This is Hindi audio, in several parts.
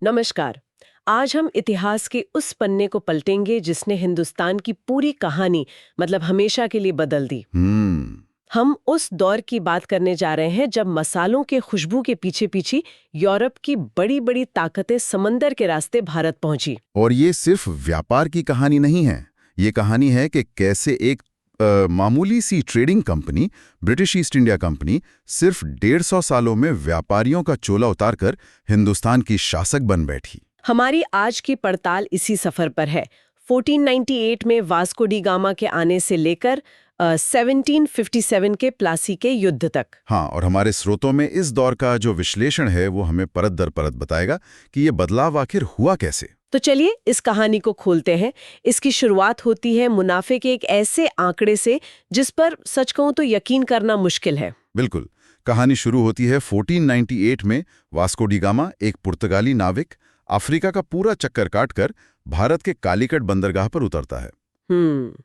नमस्कार। आज हम इतिहास के उस पन्ने को पलटेंगे जिसने हिंदुस्तान की पूरी कहानी मतलब हमेशा के लिए बदल दी। हम उस दौर की बात करने जा रहे हैं जब मसालों के खुशबू के पीछे पीछे यूरोप की बड़ी बड़ी ताकतें समंदर के रास्ते भारत पहुंची। और ये सिर्फ व्यापार की कहानी नहीं है। ये कहानी है कि कैसे एक मामूली सी trading company, British East India company, सिर्फ 150 सालों में व्यापारियों का चोला उतारकर हिंदुस्तान की शासक बन बैठी। हमारी आज की पड़ताल इसी सफर पर है। 1498 में वास्को डी गामा के आने से लेकर 1757 के प्लासी के युद्ध तक। हाँ, और हमारे स्रोतों में इस दौर का जो विश्लेषण है वो हमें परत दर परत बताएगा कि ये बदलाव आखिर हुआ कैसे। तो चलिए इस कहानी को खोलते हैं। इसकी शुरुआत होती है मुनाफे के एक ऐसे आंकड़े से जिस पर सच कहूं तो यकीन करना मुश्किल है। बिल्कुल। कहानी शुरू होती है 1498 में। वास्को डी गामा, एक पुर्तगाली नाविक, अफ्रीका का पूरा चक्कर काटकर भारत के कालीकट बंदरगाह पर उतरता है।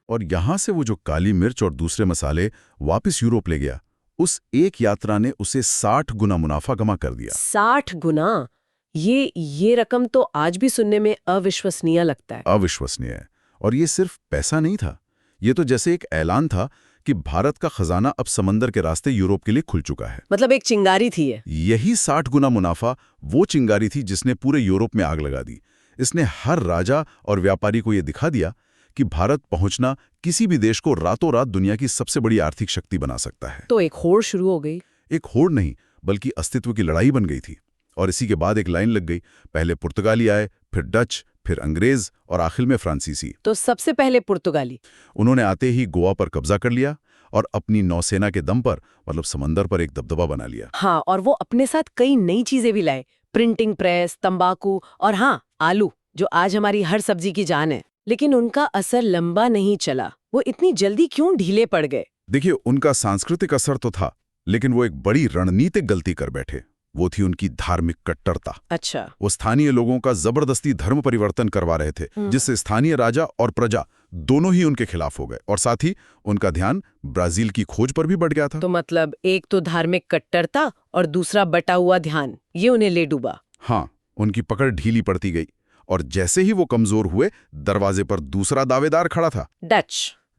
और यहां से वो जो काली मिर्च और दूसरे मसाले वापस यूरोप ले गया, उस एक यात्रा ने उसे 60 गुना मुनाफा कमा कर दिया। 60 गुना? ये रकम तो आज भी सुनने में अविश्वसनीय लगता है। अविश्वसनीय है। और ये सिर्फ पैसा नहीं था, ये तो जैसे एक ऐलान था कि भारत का खजाना अब समंदर के रास्ते यूरोप के लिए खुल चुका है। मतलब एक चिंगारी थी ये। यही 60 गुना मुनाफा वो चिंगारी थी जिसने पूरे यूरोप में आग लगा दी। इसने हर राजा और व्यापारी को यह दिखा दिया कि भारत पहुंचना किसी भी देश को रातों रात दुनिया की सबसे बड़ी आर्थिक शक्ति बना सकता है। तो एक होड़ शुरू हो गई। एक होड़ नहीं, बल्कि अस्तित्व की लड़ाई बन गई थी। और इसी के बाद एक लाइन लग गई। पहले पुर्तगाली आए, फिर डच, फिर अंग्रेज और आखिर में फ्रांसीसी। तो सबसे पहले पुर्तगाली। उन्होंने आते ही गोवा पर कब्जा कर लिया और अपनी नौसेना के दम पर मतलब समंदर पर एक दबदबा बना लिया। हाँ, और वो अपने साथ कई नई चीजें भी लाए। प्रिंटिंग प्रेस, तंबाकू और हाँ, आलू, जो आज हमारी हर सब्जी की जान है। लेकिन उनका असर लंबा नहीं चला। वो इतनी जल्दी क्यों ढीले पड़ गए? देखिए, उनका सांस्कृतिक असर तो था, लेकिन वो एक बड़ी रणनीतिक गलती कर बैठे। वो थी उनकी धार्मिक कट्टरता। अच्छा। वो स्थानीय लोगों का जबरदस्ती धर्म परिवर्तन करवा रहे थे, जिससे स्थानीय राजा और प्रजा दोनों ही उनके खिलाफ हो गए। और साथ ही उनका ध्यान ब्राजील की खोज पर भी बढ़ गया था। तो मतलब एक तो धार्मिक कट्टरता और दूसरा बटा हुआ ध्यान, ये उन्हें ले डूबा। हाँ, उनकी पकड़ ढीली पड़ती गई। और जैसे ही वो कमजोर हुए, दरवाजे पर दूसरा दावेदार खड़ा था,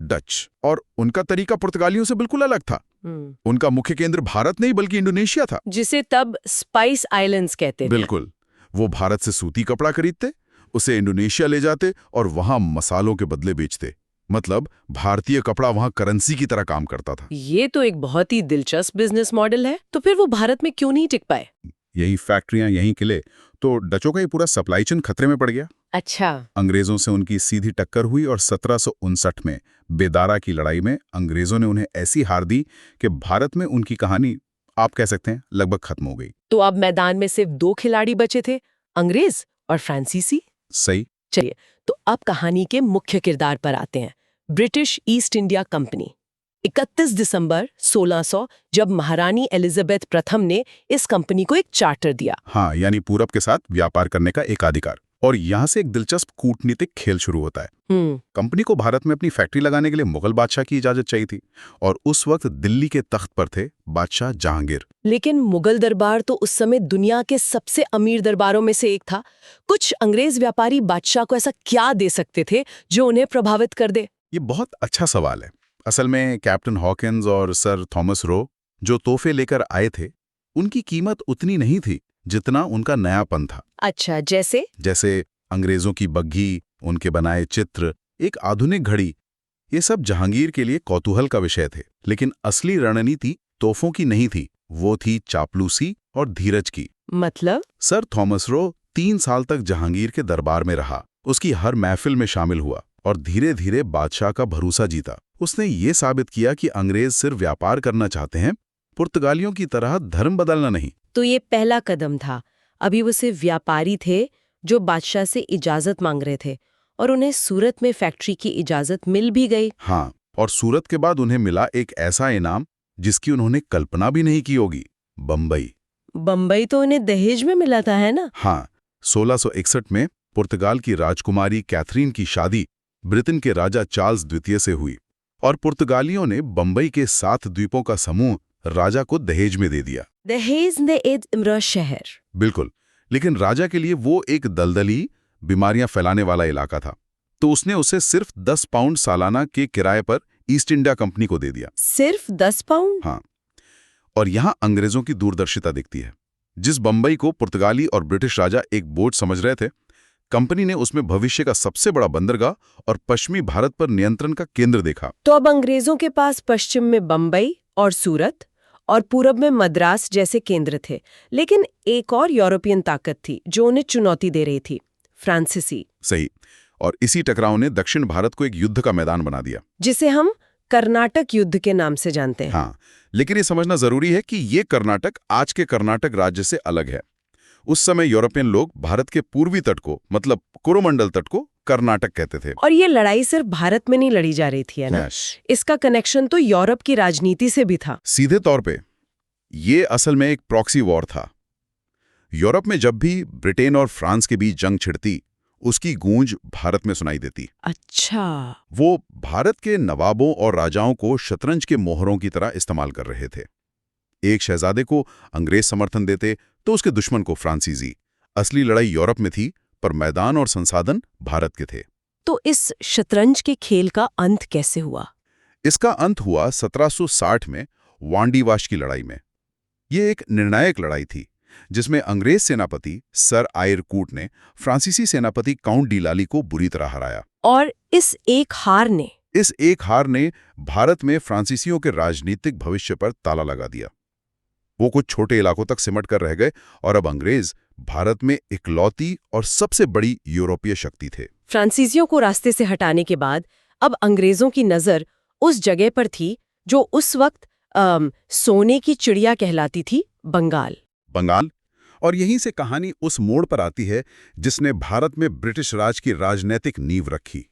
डच। और उनका तरीका पुर्तगालियों से बिल्कुल अलग था। उनका मुख्य केंद्र भारत नहीं बल्कि इंडोनेशिया था, जिसे तब स्पाइस आइलैंड्स कहते थे। बिल्कुल। वो भारत से सूती कपड़ा खरीदते, उसे इंडोनेशिया ले जाते और वहां मसालों के बदले बेचते। मतलब भारतीय कपड़ा वहां करेंसी की तरह काम करता था। ये तो एक बहुत ही दिलचस्प बिजनेस मॉडल है। तो फिर वो भारत में क्यों नहीं टिक पाए? यही फैक्ट्रियां, यही किले, तो डचों का ये पूरा सप्लाई चेन खतरे में पड़ गया। अच्छा। अंग्रेजों से उनकी सीधी टक्कर हुई और 1759 में बेदारा की लड़ाई में अंग्रेजों ने उन्हें ऐसी हार दी कि भारत में उनकी कहानी, आप कह सकते हैं, लगभग खत्म हो गई। तो अब मैदान में सिर्फ 2 खिलाड़ी बचे थे, अंग्रेज और फ्रांसीसी। सही। चलिए, तो अब कहानी के मुख्य किरदार पर आते हैं। British East India company. 31 दिसंबर 1600 जब महारानी एलिजाबेथ प्रथम ने इस कंपनी को एक चार्टर दिया। हाँ, यानी पूरब के साथ व्यापार करने का एकाधिकार। और यहाँ से एक दिलचस्प कूटनीतिक खेल शुरू होता है। कंपनी को भारत में अपनी फैक्ट्री लगाने के लिए मुगल बादशाह की इजाजत चाहिए थी, और उस वक्त दिल्ली के तख्त पर थे बादशाह जहांगीर। लेकिन मुगल दरबार तो उस समय दुनिया के सबसे अमीर दरबारों में से एक था। कुछ अंग्रेज व्यापारी बादशाह को ऐसा क्या दे सकते थे जो उन्हें प्रभावित कर दे? ये बहुत अच्छा सवाल है। असल में कैप्टन हॉकिंस और सर थॉमस रो जो तोहफे लेकर आए थे, उनकी कीमत उतनी नहीं थी जितना उनका नयापन था। अच्छा, जैसे अंग्रेजों की बग्घी, उनके बनाए चित्र, एक आधुनिक घड़ी, ये सब जहांगीर के लिए कौतूहल का विषय थे। लेकिन असली रणनीति तोहफों की नहीं थी, वो थी चापलूसी और धीरज की। मतलब? सर थॉमस रो 3 साल तक जहांगीर के दरबार में रहा, उसकी हर महफिल में शामिल हुआ और धीरे धीरे बादशाह का भरोसा जीता। उसने ये साबित किया कि अंग्रेज सिर्फ व्यापार करना चाहते हैं, पुर्तगालियों की तरह धर्म बदलना नहीं। तो ये पहला कदम था। अभी वो सिर्फ व्यापारी थे जो बादशाह से इजाजत मांग रहे थे, और उन्हें सूरत में फैक्ट्री की इजाजत मिल भी गई। हाँ, और सूरत के बाद उन्हें मिला एक ऐसा इनाम जिसकी उन्होंने कल्पना भी नहीं की होगी, बम्बई। बम्बई तो उन्हें दहेज में मिला था, है ना? हाँ, 1661 में पुर्तगाल की राजकुमारी कैथरीन की शादी ब्रिटेन के राजा चार्ल्स द्वितीय से हुई, और पुर्तगालियों ने बम्बई के 7 द्वीपों का समूह राजा को दहेज में दे दिया। दहेज ने एक इमरा शहर। बिल्कुल। लेकिन राजा के लिए वो एक दलदली, बीमारियां फैलाने वाला इलाका था, तो उसने उसे सिर्फ 10 पाउंड सालाना के किराए पर ईस्ट इंडिया कंपनी को दे दिया। सिर्फ 10 पाउंड? हाँ, और यहां अंग्रेजों की दूरदर्शिता दिखती है। जिस बंबई को पुर्तगाली और ब्रिटिश राजा एक बोझ समझ रहे थे, कंपनी ने उसमें भविष्य का सबसे बड़ा बंदरगाह और पश्चिमी भारत पर नियंत्रण का केंद्र देखा। तो अब अंग्रेजों के पास पश्चिम में बंबई और सूरत और पूरब में मद्रास जैसे केंद्र थे, लेकिन एक और यूरोपियन ताकत थी जो उन्हें चुनौती दे रही थी, फ्रांसीसी। सही, और इसी टकराव ने दक्षिण भारत को एक युद्ध का मैदान बना दिया, जिसे हम कर्नाटक युद्ध के नाम से जानते हैं। हाँ, लेकिन ये समझना जरूरी है कि ये कर्नाटक आज के कर्नाटक राज्य से अलग है। उस समय यूरोपियन लोग भारत के पूर्वी तट को, मतलब कोरोमंडल तट को, कर्नाटक कहते थे। और ये लड़ाई सिर्फ भारत में नहीं लड़ी जा रही थी, है ना? इसका कनेक्शन तो यूरोप की राजनीति से भी था। सीधे तौर पे ये असल में एक प्रॉक्सी वॉर था। यूरोप में जब भी ब्रिटेन और फ्रांस के बीच जंग छिड़ती, उसकी गूंज भारत में सुनाई देती। अच्छा। वो भारत के नवाबों और राजाओं को शतरंज के मोहरों की तरह इस्तेमाल कर रहे थे। एक शहजादे को अंग्रेज समर्थन देते तो उसके दुश्मन को फ्रांसीसी। असली लड़ाई यूरोप में थी, पर मैदान और संसाधन भारत के थे। तो इस शतरंज के खेल का अंत कैसे हुआ? इसका अंत हुआ 1760 में वांडीवाश की लड़ाई में। ये एक निर्णायक लड़ाई थी जिसमें अंग्रेज सेनापति सर आयर कूट ने फ्रांसीसी सेनापति काउंट डी लाली को बुरी तरह हराया। और इस एक हार ने भारत में फ्रांसीसियों के राजनीतिक भविष्य पर ताला लगा दिया। वो कुछ छोटे इलाकों तक सिमट कर रह गए और अब अंग्रेज भारत में इकलौती और सबसे बड़ी यूरोपीय शक्ति थे। फ्रांसीसियों को रास्ते से हटाने के बाद अब अंग्रेजों की नजर उस जगह पर थी जो उस वक्त सोने की चिड़िया कहलाती थी, बंगाल। और यहीं से कहानी उस मोड़ पर आती है जिसने भारत में ब्रिटिश राज की राजनीतिक नींव रखी।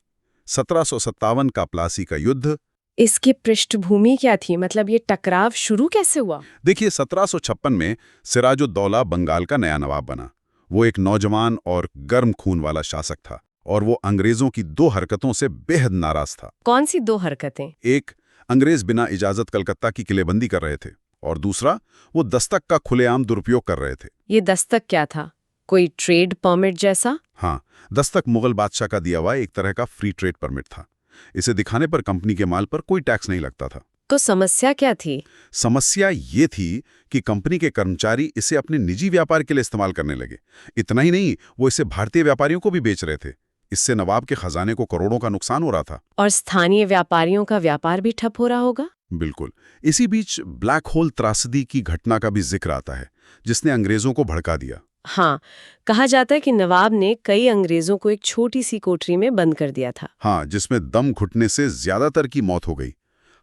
1757 का प्लासी का युद्ध। इसकी पृष्ठभूमि क्या थी? मतलब ये टकराव शुरू कैसे हुआ? देखिए, 1756 में सिराजुद्दौला बंगाल का नया नवाब बना। वो एक नौजवान और गर्म खून वाला शासक था और वो अंग्रेजों की 2 हरकतों से बेहद नाराज था। कौन सी 2 हरकतें? एक, अंग्रेज बिना इजाजत कलकत्ता की किलेबंदी कर रहे थे, और दूसरा, वो दस्तक का खुलेआम दुरुपयोग कर रहे थे। ये दस्तक क्या था? कोई ट्रेड परमिट जैसा? हाँ, दस्तक मुगल बादशाह का दिया हुआ एक तरह का फ्री ट्रेड परमिट था। इसे दिखाने पर कंपनी के माल पर कोई टैक्स नहीं लगता था। तो समस्या क्या थी? समस्या ये थी कि कंपनी के कर्मचारी इसे अपने निजी व्यापार के लिए इस्तेमाल करने लगे। इतना ही नहीं, वो इसे भारतीय व्यापारियों को भी बेच रहे थे। इससे नवाब के खजाने को करोड़ों का नुकसान हो रहा था। और स्थानीय व्यापारियों का व्यापार भी ठप हो रहा होगा। बिल्कुल। इसी बीच ब्लैक होल त्रासदी की घटना का भी जिक्र आता है, जिसने अंग्रेजों को भड़का दिया। हाँ, कहा जाता है कि नवाब ने कई अंग्रेजों को एक छोटी सी कोठरी में बंद कर दिया था। हाँ, जिसमें दम घुटने से ज्यादातर की मौत हो गई।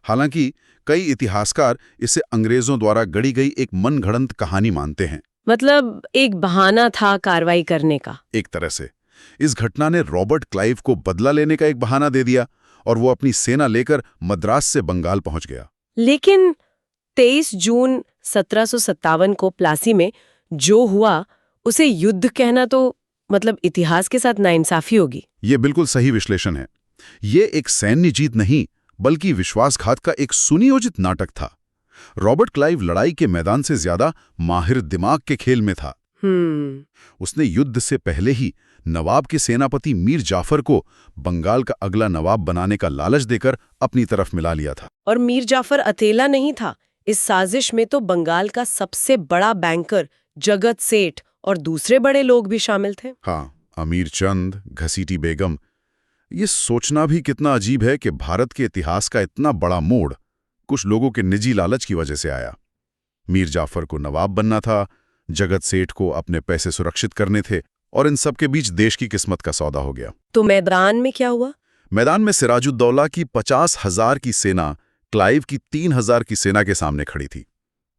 हालांकि कई इतिहासकार इसे अंग्रेजों द्वारा गढ़ी गई एक मनगढ़ंत कहानी मानते हैं। मतलब एक बहाना था कार्रवाई करने का। एक तरह से इस घटना ने रॉबर्ट क्लाइव को बदला लेने का एक बहाना दे दिया और वो अपनी सेना लेकर मद्रास से बंगाल पहुंच गया। लेकिन 23 जून 1757 को प्लासी में जो हुआ उसे युद्ध कहना तो मतलब इतिहास के साथ नाइंसाफी होगी। ये बिल्कुल सही विश्लेषण है। ये एक सैन्य जीत नहीं, बल्कि विश्वासघात का एक सुनियोजित नाटक था। रॉबर्ट क्लाइव लड़ाई के मैदान से ज्यादा माहिर दिमाग के खेल में था। उसने युद्ध से पहले ही नवाब के सेनापति मीर जाफर को बंगाल का अगला नवाब बनाने का लालच देकर अपनी तरफ मिला लिया था। और मीर जाफर अकेला नहीं था। इस साजिश में तो बंगाल का सबसे बड़ा बैंकर जगत सेठ और दूसरे बड़े लोग भी शामिल थे। हाँ, अमीर चंद, घसीटी बेगम। ये सोचना भी कितना अजीब है कि भारत के इतिहास का इतना बड़ा मोड़ कुछ लोगों के निजी लालच की वजह से आया। मीर जाफर को नवाब बनना था, जगत सेठ को अपने पैसे सुरक्षित करने थे, और इन सब के बीच देश की किस्मत का सौदा हो गया। तो मैदान में क्या हुआ? मैदान में सिराजुद्दौला की 50,000 की सेना क्लाइव की 3,000 की सेना के सामने खड़ी थी।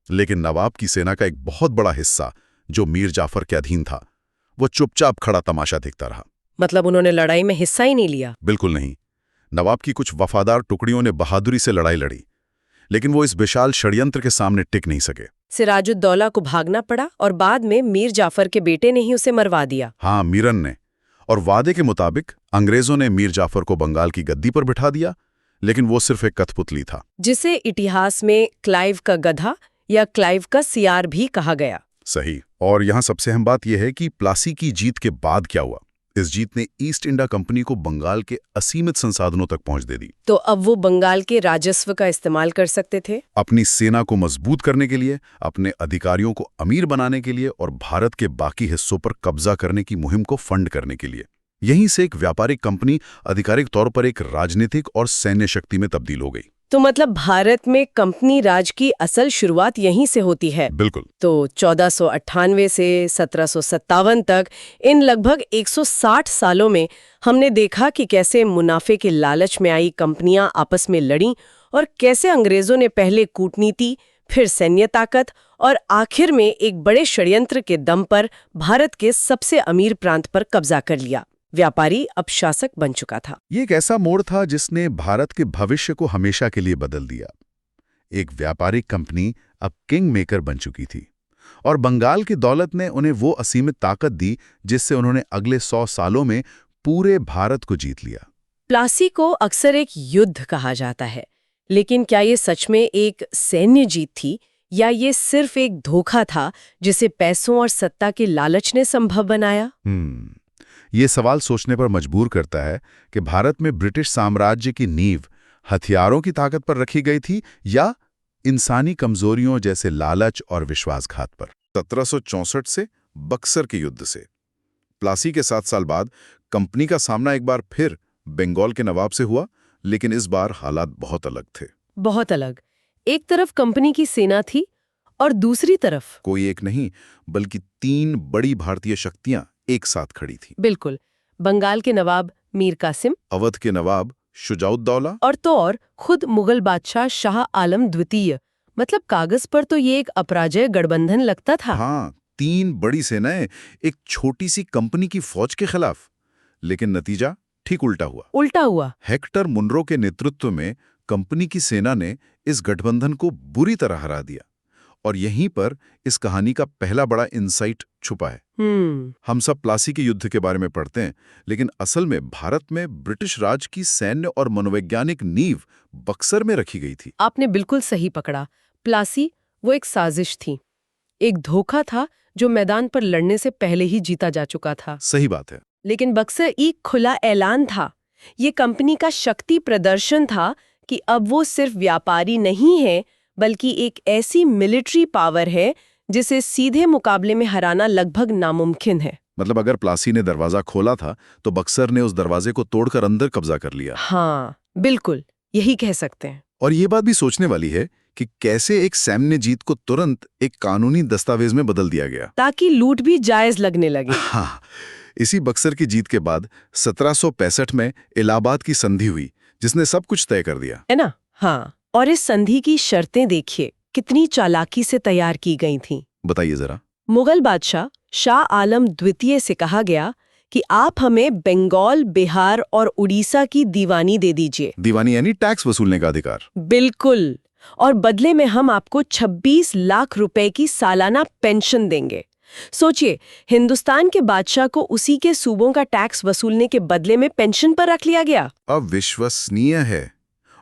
लेकिन नवाब की सेना का एक बहुत बड़ा हिस्सा, जो मीर जाफर के अधीन था, वो चुपचाप खड़ा तमाशा देखता रहा। मतलब उन्होंने लड़ाई में हिस्सा ही नहीं लिया? बिल्कुल नहीं। नवाब की कुछ वफादार टुकड़ियों ने बहादुरी से लड़ाई लड़ी, लेकिन वो इस विशाल षड्यंत्र के सामने टिक नहीं सके। सिराजुद्दौला को भागना पड़ा और बाद में मीर जाफर के बेटे ने ही उसे मरवा दिया। हाँ, मीरन ने। और वादे के मुताबिक अंग्रेजों ने मीर जाफर को बंगाल की गद्दी पर बिठा दिया, लेकिन वो सिर्फ एक कठपुतली था, जिसे इतिहास में क्लाइव का गधा या क्लाइव का सियार भी कहा गया। सही। और यहाँ सबसे अहम बात यह है कि प्लासी की जीत के बाद क्या हुआ। इस जीत ने ईस्ट इंडिया कंपनी को बंगाल के असीमित संसाधनों तक पहुंच दे दी। तो अब वो बंगाल के राजस्व का इस्तेमाल कर सकते थे अपनी सेना को मजबूत करने के लिए, अपने अधिकारियों को अमीर बनाने के लिए और भारत के बाकी हिस्सों पर कब्जा करने की मुहिम को फंड करने के लिए। यहीं से एक व्यापारिक कंपनी आधिकारिक तौर पर एक राजनीतिक और सैन्य शक्ति में तब्दील हो गई। तो मतलब भारत में कंपनी राज की असल शुरुआत यहीं से होती है। बिल्कुल। तो 1498 से 1757 तक इन लगभग 160 सालों में हमने देखा कि कैसे मुनाफे के लालच में आई कंपनियां आपस में लड़ीं और कैसे अंग्रेजों ने पहले कूटनीति, फिर सैन्य ताकत और आखिर में एक बड़े षड्यंत्र के दम पर भारत के सबसे अमीर प्रांत पर कब्जा कर लिया। व्यापारी अब शासक बन चुका था। ये एक ऐसा मोड़ था जिसने भारत के भविष्य को हमेशा के लिए बदल दिया। एक व्यापारिक कंपनी अब किंग मेकर बन चुकी थी और बंगाल की दौलत ने उन्हें वो असीमित ताकत दी जिससे उन्होंने अगले 100 सालों में पूरे भारत को जीत लिया। प्लासी को अक्सर एक युद्ध कहा जाता है, लेकिन क्या ये सच में एक सैन्य जीत थी या ये सिर्फ एक धोखा था जिसे पैसों और सत्ता के लालच ने संभव बनाया? ये सवाल सोचने पर मजबूर करता है कि भारत में ब्रिटिश साम्राज्य की नींव हथियारों की ताकत पर रखी गई थी या इंसानी कमजोरियों जैसे लालच और विश्वासघात पर। 1764 से बक्सर के युद्ध से प्लासी के 7 साल बाद कंपनी का सामना एक बार फिर बंगाल के नवाब से हुआ, लेकिन इस बार हालात बहुत अलग थे। बहुत अलग। एक तरफ कंपनी की सेना थी और दूसरी तरफ कोई एक नहीं बल्कि 3 बड़ी भारतीय शक्तियां एक साथ खड़ी थी। बिल्कुल। बंगाल के नवाब मीर कासिम, अवध के नवाब शुजाउद्दौला और खुद मुगल बादशाह शाह आलम द्वितीय। मतलब कागज पर तो ये एक अपराजय गठबंधन लगता था। हाँ, 3 बड़ी सेनाएं एक छोटी सी कंपनी की फौज के खिलाफ। लेकिन नतीजा ठीक उल्टा हुआ। हेक्टर मुनरो के नेतृत्व में कंपनी की सेना ने इस गठबंधन को बुरी तरह हरा दिया और यहीं पर इस कहानी का पहला बड़ा इंसाइट छुपा है। हम सब प्लासी के युद्ध के बारे में पढ़ते हैं, लेकिन असल में भारत में ब्रिटिश राज की सैन्य और मनोवैज्ञानिक नींव बक्सर में रखी गई थी। आपने बिल्कुल सही पकड़ा। प्लासी वो एक साजिश थी, एक धोखा था जो मैदान पर लड़ने से पहले ही जीता जा चुका था। सही बात है। लेकिन बक्सर एक खुला ऐलान था। ये कंपनी का शक्ति प्रदर्शन था कि अब वो सिर्फ व्यापारी नहीं है, बल्कि एक ऐसी मिलिट्री पावर है जिसे सीधे मुकाबले में हराना लगभग नामुमकिन है। मतलब अगर प्लासी ने दरवाजा खोला था तो बक्सर ने उस दरवाजे को तोड़कर अंदर कब्जा कर लिया। हाँ, बिल्कुल यही कह सकते हैं। और ये बात भी सोचने वाली है कि कैसे एक सैन्य जीत को तुरंत एक कानूनी दस्तावेज में बदल दिया गया ताकि लूट भी जायज लगने लगे। हाँ, इसी बक्सर की जीत के बाद 1765 में इलाहाबाद की संधि हुई जिसने सब कुछ तय कर दिया, है ना? हाँ, और इस संधि की शर्तें देखिए कितनी चालाकी से तैयार की गई थीं। बताइए जरा। मुगल बादशाह शाह आलम द्वितीय से कहा गया कि आप हमें बंगाल, बिहार और उड़ीसा की दीवानी दे दीजिए। दीवानी यानी टैक्स वसूलने का अधिकार। बिल्कुल। और बदले में हम आपको 26 लाख रुपए की सालाना पेंशन देंगे। सोचिए, हिंदुस्तान के बादशाह को उसी के सूबों का टैक्स वसूलने के बदले में पेंशन पर रख लिया गया। अविश्वसनीय है।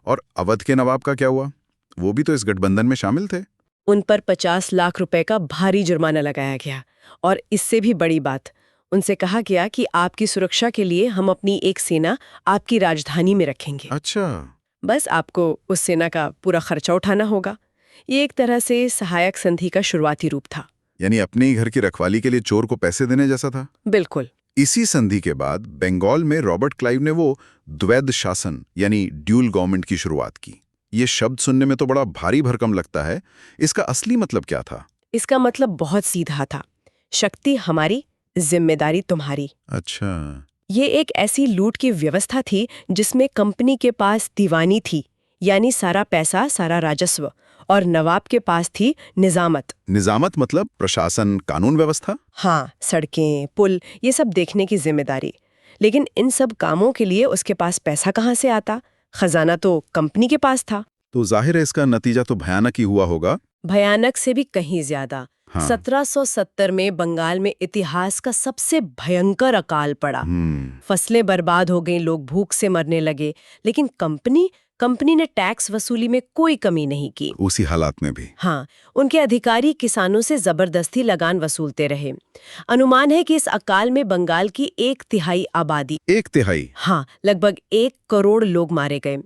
और अवध के नवाब का क्या हुआ? वो भी तो इस गठबंधन में शामिल थे। उन पर 50 लाख रुपए का भारी जुर्माना लगाया गया और इससे भी बड़ी बात, उनसे कहा गया कि आपकी सुरक्षा के लिए हम अपनी एक सेना आपकी राजधानी में रखेंगे। अच्छा। बस आपको उस सेना का पूरा खर्चा उठाना होगा। ये एक तरह से सहायक संधि का शुरुआती रूप था। यानी अपने ही घर की रखवाली के लिए चोर को पैसे देने जैसा था। बिल्कुल। इसी संधि के बाद बंगाल में रॉबर्ट क्लाइव ने वो द्वैध शासन यानी ड्यूल गवर्नमेंट की शुरुआत की। ये शब्द सुनने में तो बड़ा भारी भरकम लगता है। इसका असली मतलब क्या था? इसका मतलब बहुत सीधा था। शक्ति हमारी, जिम्मेदारी तुम्हारी। अच्छा। ये एक ऐसी लूट की व्यवस्था थी जिसमें कंपनी के पास दीवानी थी, यानी सारा पैसा, सारा राजस्व, और नवाब के पास थी निजामत। निजामत मतलब प्रशासन, कानून व्यवस्था? हाँ, सड़कें, पुल, ये सब देखने की जिम्मेदारी। लेकिन इन सब कामों के लिए उसके पास पैसा कहाँ से आता? खजाना तो कंपनी के पास था। तो जाहिर है इसका नतीजा तो भयानक ही हुआ होगा। भयानक से भी कहीं ज्यादा। हाँ। 1770 में बंगाल में इतिहास का सबसे भयंकर अकाल पड़ा। फसलें बर्बाद हो गईं, लोग भूख से मरने लगे, लेकिन कंपनी कंपनी ने टैक्स वसूली में कोई कमी नहीं की। उसी हालात में भी। हाँ, उनके अधिकारी किसानों से जबरदस्ती लगान वसूलते रहे। अनुमान है कि इस अकाल में बंगाल की 1/3 आबादी, 1/3? हाँ, लगभग 1 करोड़ लोग मारे गए।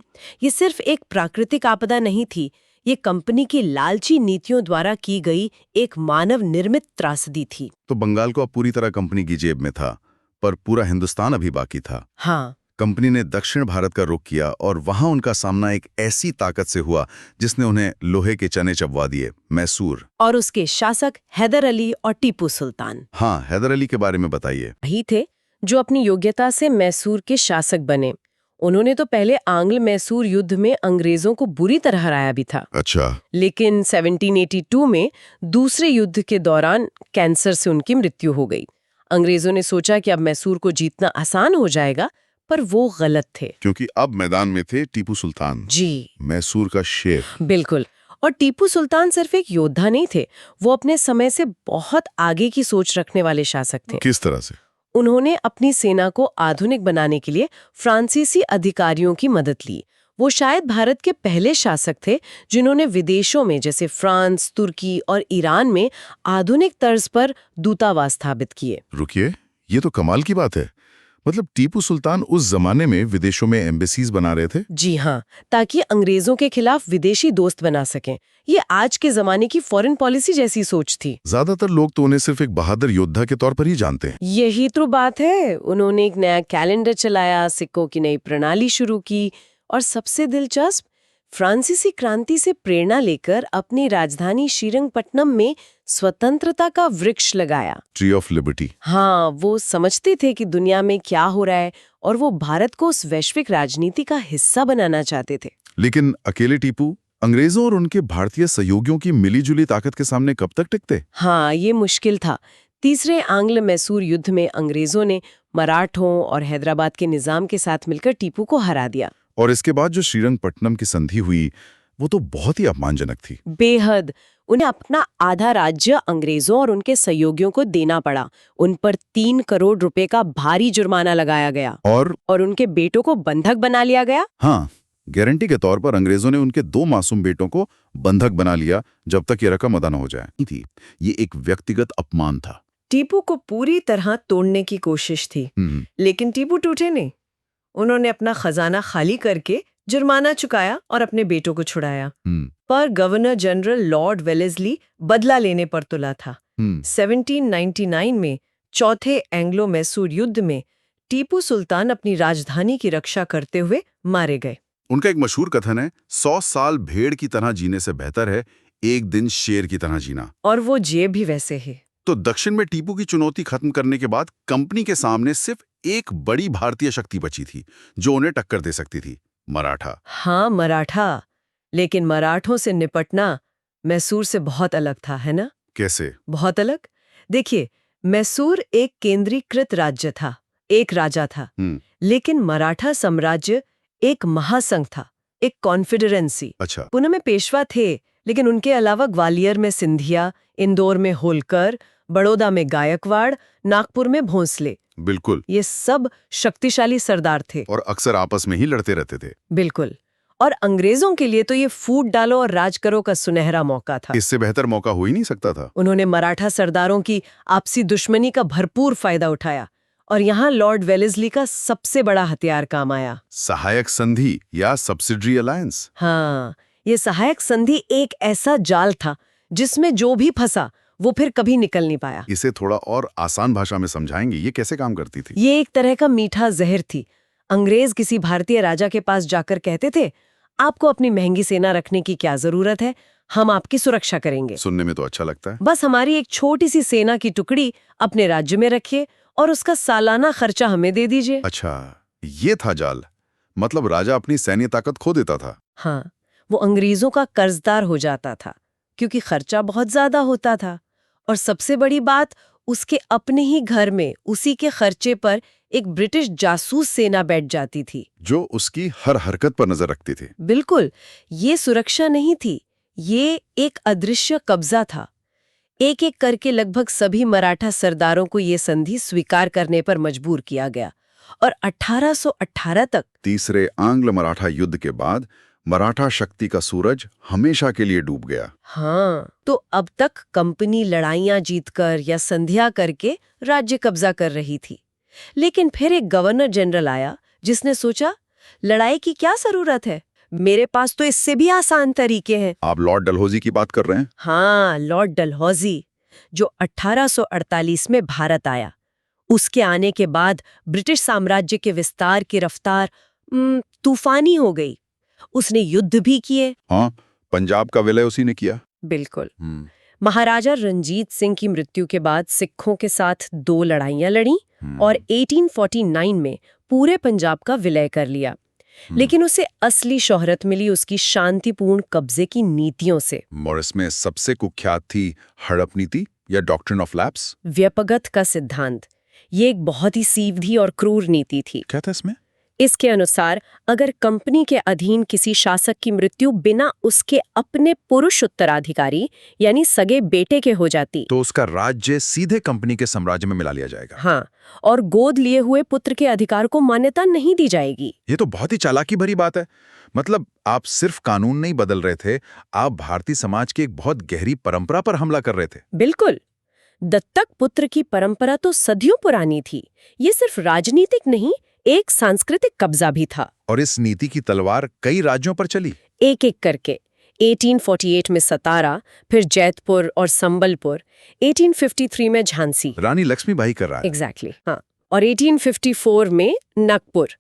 ये सिर्फ एक प्राकृतिक आपदा नहीं थी, ये कंपनी की लालची नीतियों द्वारा की गई एक मानव निर्मित त्रासदी थी। तो बंगाल को अब पूरी तरह कंपनी की जेब में था, पर पूरा हिंदुस्तान अभी बाकी था। हाँ, कंपनी ने दक्षिण भारत का रुख किया और वहां उनका सामना एक ऐसी ताकत से हुआ जिसने उन्हें लोहे के चने चबवा दिए, मैसूर। और उसके शासक हैदर अली और टीपू सुल्तान। हाँ, हैदर अली के बारे में बताइए। वही थे जो अपनी योग्यता से मैसूर के शासक बने। उन्होंने तो पहले आंग्ल मैसूर युद्ध में अंग्रेजों को बुरी तरह हराया भी था। अच्छा। लेकिन 1782 में दूसरे युद्ध के दौरान कैंसर से उनकी मृत्यु हो गई। अंग्रेजों ने सोचा कि अब मैसूर को जीतना आसान हो जाएगा, पर वो गलत थे। क्योंकि अब मैदान में थे टीपू सुल्तान, जी, मैसूर का शेर। बिल्कुल। और टीपू सुल्तान सिर्फ एक योद्धा नहीं थे, वो अपने समय से बहुत आगे की सोच रखने वाले शासक थे। किस तरह से? उन्होंने अपनी सेना को आधुनिक बनाने के लिए फ्रांसीसी अधिकारियों की मदद ली। वो शायद भारत के पहले शासक थे जिन्होंने विदेशों में जैसे फ्रांस, तुर्की और ईरान में आधुनिक तर्ज पर दूतावास स्थापित किए। रुकिए, ये तो कमाल की बात है। मतलब टीपू सुल्तान उस जमाने में विदेशों में एम्बेसीज बना रहे थे? जी हाँ, ताकि अंग्रेजों के खिलाफ विदेशी दोस्त बना सकें। ये आज के जमाने की फॉरेन पॉलिसी जैसी सोच थी। ज्यादातर लोग तो उन्हें सिर्फ एक बहादुर योद्धा के तौर पर ही जानते हैं। यही तो बात है। उन्होंने एक नया कैलेंडर चलाया, सिक्कों की नई प्रणाली शुरू की और सबसे दिलचस्प, फ्रांसीसी क्रांति से प्रेरणा लेकर अपनी राजधानी श्रीरंगपट्टनम में स्वतंत्रता का वृक्ष लगाया। Tree of liberty. हाँ, वो समझते थे कि दुनिया में क्या हो रहा है और वो भारत को उस वैश्विक राजनीति का हिस्सा बनाना चाहते थे। लेकिन अकेले टीपू अंग्रेजों और उनके भारतीय सहयोगियों की मिलीजुली ताकत के सामने कब तक टिकते? हाँ, ये मुश्किल था। तीसरे आंग्ल मैसूर युद्ध में अंग्रेजों ने मराठों और हैदराबाद के निजाम के साथ मिलकर टीपू को हरा दिया। और इसके बाद जो श्रीरंगपट्टनम की संधि हुई, वो तो बहुत ही अपमानजनक थी। बेहद। उन्हें अपना आधा राज्य अंग्रेजों और उनके सहयोगियों को देना पड़ा। उन पर 3 करोड़ रुपए का भारी जुर्माना लगाया गया और उनके बेटों को बंधक बना लिया गया। हाँ, गारंटी के तौर पर अंग्रेजों ने उनके 2 मासूम बेटों को बंधक बना लिया जब तक ये रकम अदा न हो जाए। थी ये एक व्यक्तिगत अपमान था। टीपू को पूरी तरह तोड़ने की कोशिश थी, लेकिन टीपू टूटे नहीं। उन्होंने अपना खजाना खाली करके जुर्माना चुकाया और अपने बेटों को छुड़ाया। पर गवर्नर जनरल लॉर्ड वेलेस्ली बदला लेने पर तुला था। 1799 में चौथे एंग्लो मैसूर युद्ध में टीपू सुल्तान अपनी राजधानी की रक्षा करते हुए मारे गए। उनका एक मशहूर कथन है, 100 साल भेड़ की तरह जीने से बेहतर है एक दिन शेर की तरह जीना। और वो जेब भी वैसे ही। तो दक्षिण में टीपू की चुनौती खत्म करने के बाद कंपनी के सामने सिर्फ एक बड़ी भारतीय शक्ति बची थी जो उन्हें टक्कर दे सकती थी, मराठा। हाँ, मराठा। लेकिन मराठों से निपटना मैसूर से बहुत अलग था, है ना? कैसे? बहुत अलग। देखिए, मैसूर एक केंद्रीकृत राज्य था, एक राजा था। लेकिन मराठा साम्राज्य एक महासंघ था, एक कॉन्फेडरेंसी। अच्छा। पुणे में पेशवा थे, लेकिन उनके अलावा ग्वालियर में सिंधिया, इंदौर में होलकर, बड़ौदा में गायकवाड़, नागपुर में भोंसले। बिल्कुल। ये सब शक्तिशाली सरदार थे और अक्सर आपस में ही लड़ते रहते थे। बिल्कुल। और अंग्रेजों के लिए तो ये फूट डालो और राज करो का सुनहरा मौका था। इससे बेहतर मौका हो ही नहीं सकता था। उन्होंने मराठा सरदारों की आपसी दुश्मनी का भरपूर फायदा उठाया और यहाँ लॉर्ड वेलेस्ली का सबसे बड़ा हथियार काम आया, सहायक संधि या सब्सिडरी अलायंस। हाँ, ये सहायक संधि एक ऐसा जाल था जिसमें जो भी फंसा वो फिर कभी निकल नहीं पाया। इसे थोड़ा और आसान भाषा में समझाएंगे, ये कैसे काम करती थी? ये एक तरह का मीठा जहर थी। अंग्रेज किसी भारतीय राजा के पास जाकर कहते थे, आपको अपनी महंगी सेना रखने की क्या जरूरत है, हम आपकी सुरक्षा करेंगे। सुनने में तो अच्छा लगता है। बस हमारी एक छोटी सी सेना की टुकड़ी अपने राज्य में रखिए और उसका सालाना खर्चा हमें दे दीजिए। अच्छा, ये था जाल। मतलब राजा अपनी सैन्य ताकत खो देता था। हाँ, वो अंग्रेजों का कर्जदार हो जाता था क्योंकि खर्चा बहुत ज्यादा होता था। और सबसे बड़ी बात, उसके अपने ही घर में उसी के खर्चे पर एक ब्रिटिश जासूस सेना बैठ जाती थी जो उसकी हर हरकत पर नजर रखती थी। बिल्कुल, ये सुरक्षा नहीं थी, ये एक अदृश्य कब्जा था। एक एक करके लगभग सभी मराठा सरदारों को ये संधि स्वीकार करने पर मजबूर किया गया और 1818 तक। तीसरे आंग्ल मराठा युद्ध के बाद मराठा शक्ति का सूरज हमेशा के लिए डूब गया। हाँ, तो अब तक कंपनी लड़ाइयां जीतकर या संधिया करके राज्य कब्जा कर रही थी। लेकिन फिर एक गवर्नर जनरल आया जिसने सोचा, लड़ाई की क्या जरूरत है, मेरे पास तो इससे भी आसान तरीके हैं। आप लॉर्ड डलहौजी की बात कर रहे हैं? हाँ, लॉर्ड डलहौजी, जो 1848 में भारत आया। उसके आने के बाद ब्रिटिश साम्राज्य के विस्तार की रफ्तार तूफानी हो गई। उसने युद्ध भी किए। हाँ, पंजाब का विलय उसी ने किया। बिल्कुल। महाराजा रंजीत सिंह की मृत्यु के बाद सिखों के साथ 2 लड़ाइयां लड़ी और 1849 में पूरे पंजाब का विलय कर लिया। लेकिन उसे असली शोहरत मिली उसकी शांतिपूर्ण कब्जे की नीतियों से। और इसमें सबसे कुख्यात थी हड़प नीति या डॉक्ट्रिन ऑफ लैप्स, व्यपगत का सिद्धांत। ये एक बहुत ही सीधी और क्रूर नीति थी। क्या था इसमें? इसके अनुसार अगर कंपनी के अधीन किसी शासक की मृत्यु बिना उसके अपने पुरुष उत्तराधिकारी यानी सगे बेटे के हो जाती, तो उसका राज्य सीधे कंपनी के साम्राज्य में मिला लिया जाएगा। हाँ, और गोद लिए हुए पुत्र के अधिकार को मान्यता नहीं दी जाएगी। ये तो बहुत ही चालाकी भरी बात है। मतलब आप सिर्फ कानून नहीं बदल रहे थे, आप भारतीय समाज की एक बहुत गहरी परंपरा पर हमला कर रहे थे। बिल्कुल। दत्तक पुत्र की परंपरा तो सदियों पुरानी थी। ये सिर्फ राजनीतिक नहीं, एक सांस्कृतिक कब्जा भी था। और इस नीति की तलवार कई राज्यों पर चली, एक एक करके। 1848 में सतारा, फिर जैतपुर और संबलपुर, 1853 में झांसी, रानी लक्ष्मीबाई कर रहा है। एग्जैक्टली, हाँ, और 1854 में नागपुर।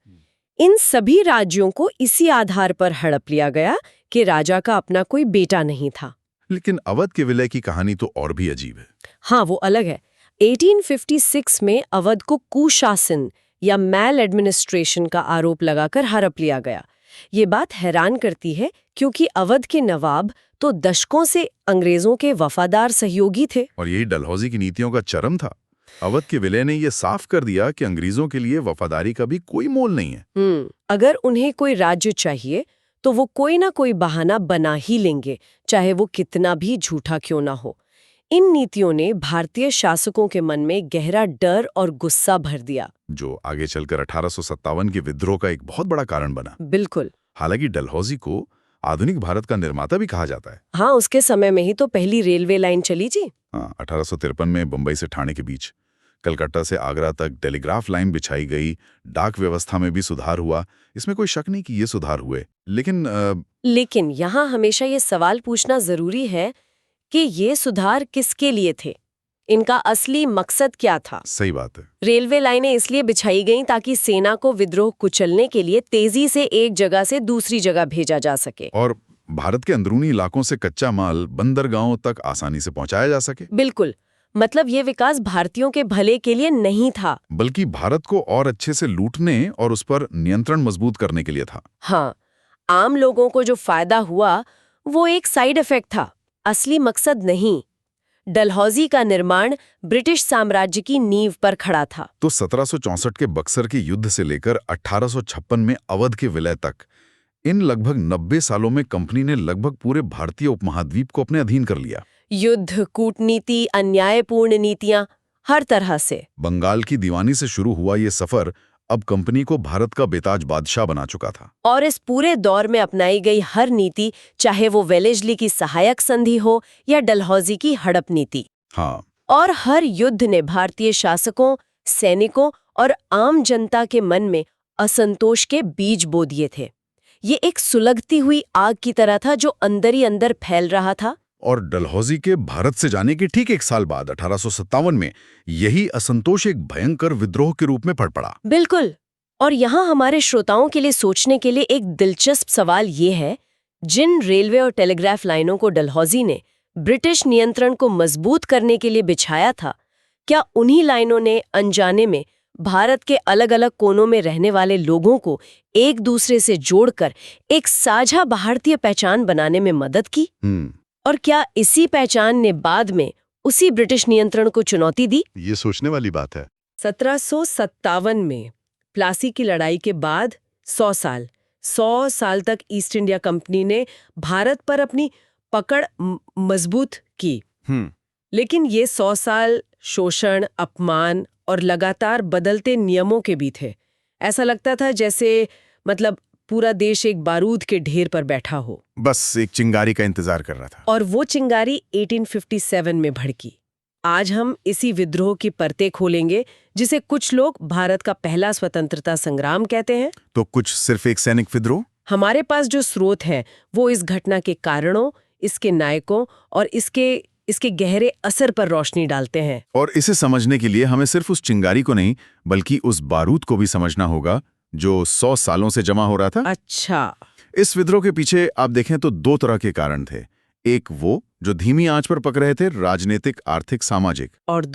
इन सभी राज्यों को इसी आधार पर हड़प लिया गया कि राजा का अपना कोई बेटा नहीं था। लेकिन अवध के विलय की कहानी तो और भी अजीब है। हाँ, वो अलग है। 1856 में अवध को कुशासन या मैल एडमिनिस्ट्रेशन का आरोप लगाकर हड़प लिया गया। ये बात हैरान करती है क्योंकि अवध के नवाब तो दशकों से अंग्रेजों के वफादार सहयोगी थे। और यही डलहौजी की नीतियों का चरम था। अवध के विलय ने यह साफ कर दिया कि अंग्रेजों के लिए वफादारी का भी कोई मोल नहीं है। अगर उन्हें कोई राज्य चाहिए तो वो कोई ना कोई बहाना बना ही लेंगे, चाहे वो कितना भी झूठा क्यों ना हो। इन नीतियों ने भारतीय शासकों के मन में गहरा डर और गुस्सा भर दिया, जो आगे चलकर 1857 के विद्रोह का एक बहुत बड़ा कारण बना। बिल्कुल। हालांकि डलहौजी को आधुनिक भारत का निर्माता भी कहा जाता है। हाँ, उसके समय में ही तो पहली रेलवे लाइन चली जी। हाँ, 1853 में बंबई से ठाणे के बीच, कलकत्ता से आगरा तक टेलीग्राफ लाइन बिछाई गई, डाक व्यवस्था में भी सुधार हुआ। इसमें कोई शक नहीं कि ये सुधार हुए। लेकिन यहाँ हमेशा ये सवाल पूछना जरूरी है कि ये सुधार किसके लिए थे, इनका असली मकसद क्या था। सही बात है। रेलवे लाइनें इसलिए बिछाई गईं ताकि सेना को विद्रोह कुचलने के लिए तेजी से एक जगह से दूसरी जगह भेजा जा सके और भारत के अंदरूनी इलाकों से कच्चा माल बंदरगाहों तक आसानी से पहुंचाया जा सके। बिल्कुल। मतलब ये विकास भारतीयों के भले के लिए नहीं था, बल्कि भारत को और अच्छे से लूटने और उस पर नियंत्रण मजबूत करने के लिए था। हाँ, आम लोगों को जो फायदा हुआ वो एक साइड इफेक्ट था, असली मकसद नहीं। डलहौजी का निर्माण ब्रिटिश साम्राज्य की नींव पर खड़ा था। तो 1764 के बक्सर के युद्ध से लेकर 1856 में अवध के विलय तक, इन लगभग 90 सालों में कंपनी ने लगभग पूरे भारतीय उपमहाद्वीप को अपने अधीन कर लिया। युद्ध, कूटनीति, अन्यायपूर्ण नीतियां, हर तरह से। बंगाल की दीवानी से शुरू हुआ ये सफर अब कंपनी को भारत का बेताज बादशाह बना चुका था। और इस पूरे दौर में अपनाई गई हर नीति, चाहे वो वेलेस्ली की सहायक संधि हो या डलहौजी की हड़प नीति, हाँ, और हर युद्ध ने भारतीय शासकों, सैनिकों और आम जनता के मन में असंतोष के बीज बो दिए थे। ये एक सुलगती हुई आग की तरह था जो अंदर ही अंदर फैल रहा था। और डलहौजी के भारत से जाने के ठीक 1 साल बाद 1857 में यही असंतोष एक भयंकर विद्रोह के रूप में फट पड़ा। बिल्कुल। और यहाँ हमारे श्रोताओं के लिए सोचने के लिए एक दिलचस्प सवाल ये है, जिन रेलवे और टेलीग्राफ लाइनों को डलहौजी ने ब्रिटिश नियंत्रण को मजबूत करने के लिए बिछाया था, क्या उन्हीं लाइनों ने अनजाने में भारत के अलग अलग कोनों में रहने वाले लोगों को एक दूसरे से जोड़कर एक साझा भारतीय पहचान बनाने में मदद की? और क्या इसी पहचान ने बाद में उसी ब्रिटिश नियंत्रण को चुनौती दी? ये सोचने वाली बात है। 1757 में प्लासी की लड़ाई के बाद 100 साल तक ईस्ट इंडिया कंपनी ने भारत पर अपनी पकड़ मजबूत की। लेकिन ये 100 साल शोषण, अपमान और लगातार बदलते नियमों के भी थे। ऐसा लगता था जैसे मतलब पूरा देश एक बारूद के ढेर पर बैठा हो, बस एक चिंगारी का इंतजार कर रहा था। और वो चिंगारी 1857 में भड़की। आज हम इसी विद्रोह की परतें खोलेंगे, जिसे कुछ लोग भारत का पहला स्वतंत्रता संग्राम कहते हैं, तो कुछ सिर्फ एक सैनिक विद्रोह। हमारे पास जो स्रोत हैं वो इस घटना के कारणों, इसके नायकों और इसके गहरे असर पर रोशनी डालते हैं। और इसे समझने के लिए हमें सिर्फ उस चिंगारी को नहीं बल्कि उस बारूद को भी समझना होगा जो 100 सालों से जमा हो रहा था। अच्छा। इस विद्रोह के पीछे आप देखें तो 2 तरह के कारण थे। एक वो जो धीमी आंच पर पक रहे थे, राजनीतिक, आर्थिक, सामाजिक, और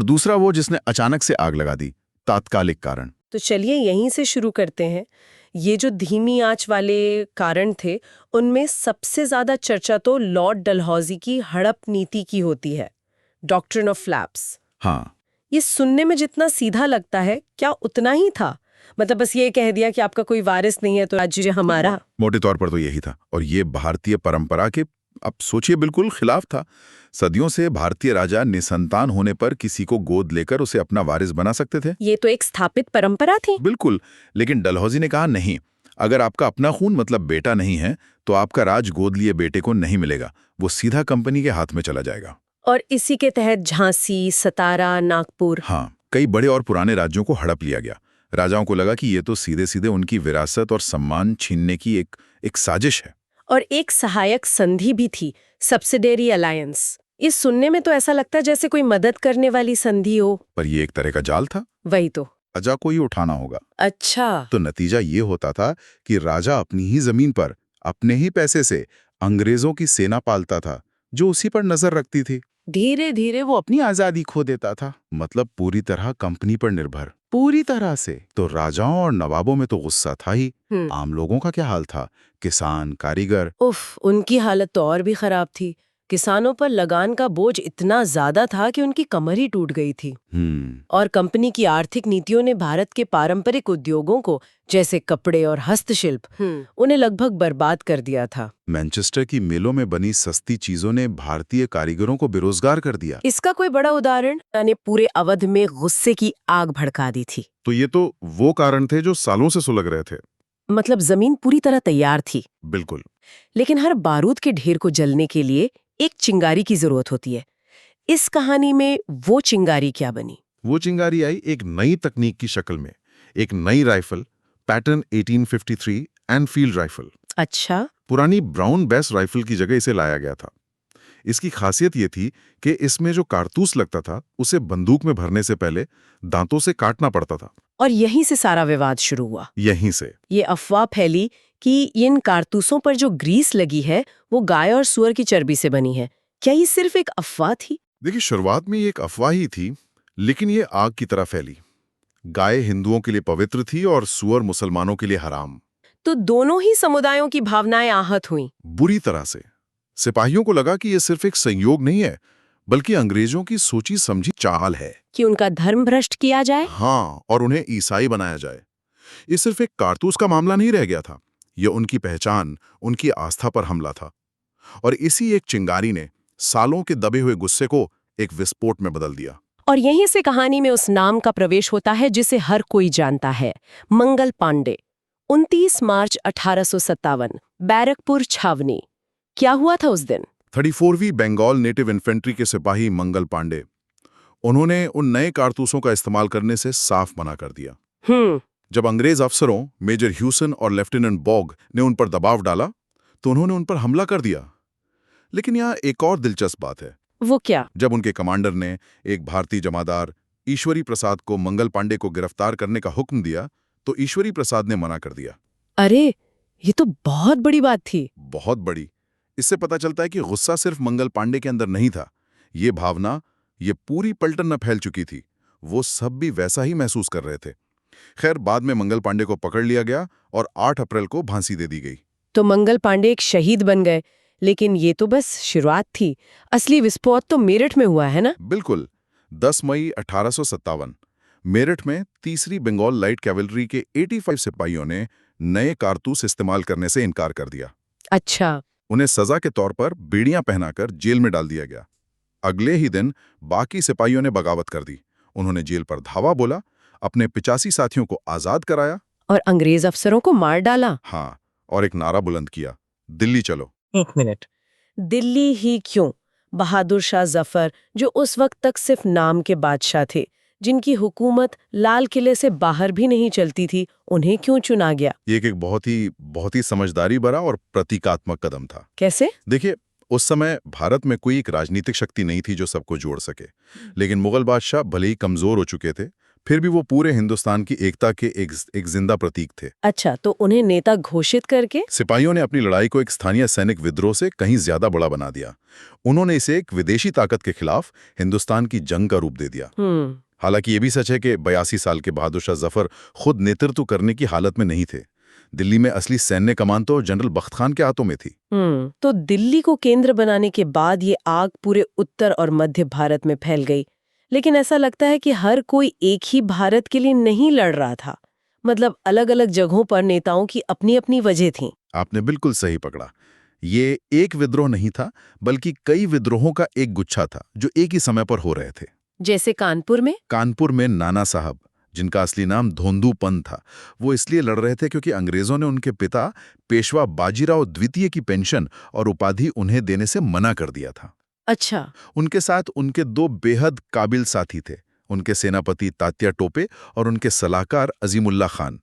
दूसरा वो जिसने अचानक से आग लगा दी, तात्कालिक कारण। तो चलिए यहीं से शुरू करते हैं। ये जो धीमी आंच वाले कारण थे, उनमें सबसे ज्यादा चर्चा तो लॉर्ड डलहौजी की हड़प नीति की होती है, डॉक्ट्रिन ऑफ फ्लैप्स। हाँ, ये सुनने में जितना सीधा लगता है, क्या उतना ही था? मतलब बस ये कह दिया कि आपका कोई वारिस नहीं है तो राज्य हमारा। मोटे तौर पर तो यही था, और ये भारतीय परंपरा के, अब सोचिए, बिल्कुल खिलाफ था। सदियों से भारतीय राजा निसंतान होने पर किसी को गोद लेकर उसे अपना वारिस बना सकते थे। ये तो एक स्थापित परंपरा थी। बिल्कुल, लेकिन डलहौजी ने कहा नहीं, अगर आपका अपना खून मतलब बेटा नहीं है तो आपका राज गोद लिए बेटे को नहीं मिलेगा, वो सीधा कंपनी के हाथ में चला जाएगा। और इसी के तहत झांसी, सतारा, नागपुर, हाँ, कई बड़े और पुराने राज्यों को हड़प लिया गया। राजाओं को लगा कि ये तो सीधे सीधे उनकी विरासत और सम्मान छीनने की एक साजिश है। और एक सहायक संधि भी थी, सब्सिडियरी अलायंस। इस सुनने में तो ऐसा लगता है जैसे कोई मदद करने वाली संधि हो, पर ये एक तरह का जाल था। वही तो। अजा को ही उठाना होगा। अच्छा। तो नतीजा ये होता था कि राजा अपनी ही जमीन पर अपने ही पैसे से अंग्रेजों की सेना पालता था जो उसी पर नजर रखती थी। धीरे धीरे वो अपनी आजादी खो देता था, मतलब पूरी तरह कंपनी पर निर्भर, पूरी तरह से। तो राजाओं और नवाबों में तो गुस्सा था ही। आम लोगों का क्या हाल था? किसान, कारीगर, उफ, उनकी हालत तो और भी खराब थी। किसानों पर लगान का बोझ इतना ज्यादा था कि उनकी कमर ही टूट गई थी। और कंपनी की आर्थिक नीतियों ने भारत के पारंपरिक उद्योगों को, जैसे कपड़े और हस्तशिल्प, उन्हें लगभग बर्बाद कर दिया था। मैनचेस्टर की मिलों में बनी सस्ती चीजों ने भारतीय कारीगरों को बेरोजगार कर दिया। इसका कोई बड़ा उदाहरण ने पूरे अवध में गुस्से की आग भड़का दी थी। तो ये तो वो कारण थे जो सालों से सुलग रहे थे। मतलब जमीन पूरी तरह तैयार थी। बिल्कुल। लेकिन हर बारूद के ढेर को जलने के लिए एक चिंगारी की जरूरत होती है। इस कहानी में वो चिंगारी क्या बनी? वो चिंगारी आई एक नई तकनीक की शक्ल में, एक नई राइफल, पैटर्न 1853 एनफील्ड राइफल। अच्छा। पुरानी ब्राउन बेस राइफल की जगह इसे लाया गया था। इसकी खासियत ये थी कि इसमें जो कारतूस लगता था उसे बंदूक में भरने से पहले दांतों से काटना पड़ता था। और यहीं से सारा विवाद शुरू हुआ। यहीं से ये अफवाह फैली कि इन कारतूसों पर जो ग्रीस लगी है वो गाय और सुअर की चर्बी से बनी है। क्या ये सिर्फ एक अफवाह थी? देखिए, शुरुआत में ये एक अफवाह ही थी, लेकिन ये आग की तरह फैली। गाय हिंदुओं के लिए पवित्र थी और सुअर मुसलमानों के लिए हराम। तो दोनों ही समुदायों की भावनाएं आहत हुई। बुरी तरह से। सिपाहियों को लगा कि ये सिर्फ एक संयोग नहीं है, बल्कि अंग्रेजों की सोची समझी चाल है कि उनका धर्म भ्रष्ट किया जाए। हाँ, और उन्हें ईसाई बनाया जाए। ये सिर्फ एक कारतूस का मामला नहीं रह गया था, ये उनकी पहचान, उनकी आस्था पर हमला था। और इसी एक चिंगारी ने सालों के दबे हुए गुस्से को एक विस्फोट में बदल दिया। और यहीं से कहानी में उस नाम का प्रवेश होता है जिसे हर कोई जानता है, मंगल पांडे। 29 मार्च 1857, बैरकपुर छावनी। क्या हुआ था उस दिन? 34वीं बंगाल नेटिव इन्फेंट्री के सिपाही मंगल पांडे, उन्होंने उन नए कारतूसों का इस्तेमाल करने से साफ मना कर दिया। जब अंग्रेज अफसरों मेजर ह्यूसन और लेफ्टिनेंट बॉग ने उन पर दबाव डाला तो उन्होंने उन पर हमला कर दिया। लेकिन यहाँ एक और दिलचस्प बात है। वो क्या? जब उनके कमांडर ने एक भारतीय जमादार ईश्वरी प्रसाद को मंगल पांडे को गिरफ्तार करने का हुक्म दिया तो ईश्वरी प्रसाद ने मना कर दिया। अरे, ये तो बहुत बड़ी बात थी। बहुत बड़ी। इससे पता चलता है कि गुस्सा सिर्फ मंगल पांडे के अंदर नहीं था, ये भावना, ये पूरी पलटन में फैल चुकी थी। वो सब भी वैसा ही महसूस कर रहे थे। खैर, बाद में मंगल पांडे को पकड़ लिया गया और 8 अप्रैल को फांसी दे दी गई। तो मंगल पांडे एक शहीद बन गए, लेकिन ये तो बस शुरुआत थी। असली विस्फोट तो मेरठ में हुआ है ना? बिल्कुल। 10 मई 1857 मेरठ में 3री बंगाल लाइट कैवलरी के 85 सिपाहियों ने नए कारतूस इस्तेमाल करने से इनकार कर दिया। अच्छा। उन्हें सजा के तौर पर बेड़ियां पहनाकर जेल में डाल दिया गया। अगले ही दिन बाकी सिपाहियों ने बगावत कर दी। उन्होंने जेल पर धावा बोला, अपने 85 साथियों को आजाद कराया। और अंग्रेज अफसरों को मार डाला। हाँ, और एक नारा बुलंद किया, दिल्ली चलो। एक मिनट, दिल्ली ही क्यों? बहादुर शाह जफर, जो उस वक्त तक सिर्फ नाम के बादशाह थे, जिनकी हुकूमत लाल किले से बाहर भी नहीं चलती थी, उन्हें क्यों चुना गया? ये एक बहुत ही समझदारी भरा और प्रतीकात्मक कदम था। कैसे? देखिए, उस समय भारत में कोई एक राजनीतिक शक्ति नहीं थी जो सबको जोड़ सके, लेकिन मुगल बादशाह भले ही कमजोर हो चुके थे, फिर भी वो पूरे हिंदुस्तान की एकता के एक जिंदा प्रतीक थे। अच्छा, तो उन्हें नेता घोषित करके? सिपाहियों ने अपनी लड़ाई को एक स्थानीय सैनिक विद्रोह से कहीं ज्यादा बड़ा बना दिया। उन्होंने इसे एक विदेशी ताकत के खिलाफ हिंदुस्तान की जंग का रूप दे दिया। हालांकि ये भी सच है कि 82 साल के बहादुर शाह जफर खुद नेतृत्व करने की हालत में नहीं थे। दिल्ली में असली सैन्य कमान तो जनरल बख्त खान के हाथों में थी। तो दिल्ली को केंद्र बनाने के बाद ये आग पूरे उत्तर और मध्य भारत में फैल गई। लेकिन ऐसा लगता है कि हर कोई एक ही भारत के लिए नहीं लड़ रहा था। मतलब अलग अलग जगहों पर नेताओं की अपनी अपनी वजह थी। आपने बिल्कुल सही पकड़ा। ये एक विद्रोह नहीं था, बल्कि कई विद्रोहों का एक गुच्छा था जो एक ही समय पर हो रहे थे। जैसे कानपुर में नाना साहब, जिनका असली नाम धोंदू पंत था, वो इसलिए लड़ रहे थे क्योंकि अंग्रेजों ने उनके पिता पेशवा बाजीराव द्वितीय की पेंशन और उपाधि उन्हें देने से मना कर दिया था। अच्छा। उनके साथ उनके दो बेहद काबिल साथी थे, उनके सेनापति तात्या टोपे और उनके सलाहकार अजीमुल्ला खान,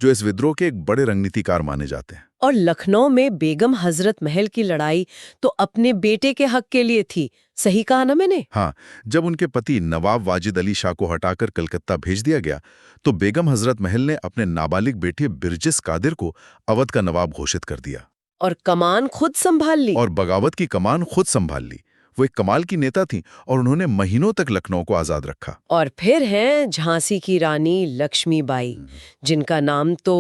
जो इस विद्रोह के एक बड़े रणनीतिकार माने जाते हैं। और लखनऊ में बेगम हजरत महल की लड़ाई तो अपने बेटे के हक के लिए थी, सही कहा ना मैंने? हाँ, जब उनके पति नवाब वाजिद अली शाह को हटाकर कलकत्ता भेज दिया गया, तो बेगम हजरत महल ने अपने नाबालिग बेटे बिरजिस कादिर को अवध का नवाब घोषित कर दिया। और कमान खुद संभाल ली। और बगावत की कमान खुद संभाल ली। वो एक कमाल की नेता थी और उन्होंने महीनों तक लखनऊ को आजाद रखा। और फिर हैं झांसी की रानी लक्ष्मीबाई, जिनका नाम तो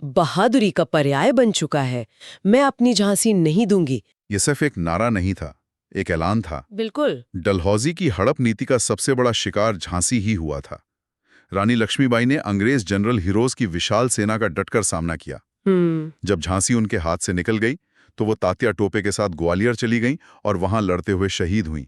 बहादुरी का पर्याय बन चुका है। मैं अपनी झांसी नहीं दूंगी। ये सिर्फ एक नारा नहीं था, एक ऐलान था। बिल्कुल। डलहौजी की हड़प नीति का सबसे बड़ा शिकार झांसी ही हुआ था। रानी लक्ष्मीबाई ने अंग्रेज जनरल हीरोज की विशाल सेना का डटकर सामना किया। जब झांसी उनके हाथ से निकल गई, तो वो तात्या टोपे के साथ ग्वालियर चली गईं और वहां लड़ते हुए शहीद हुईं।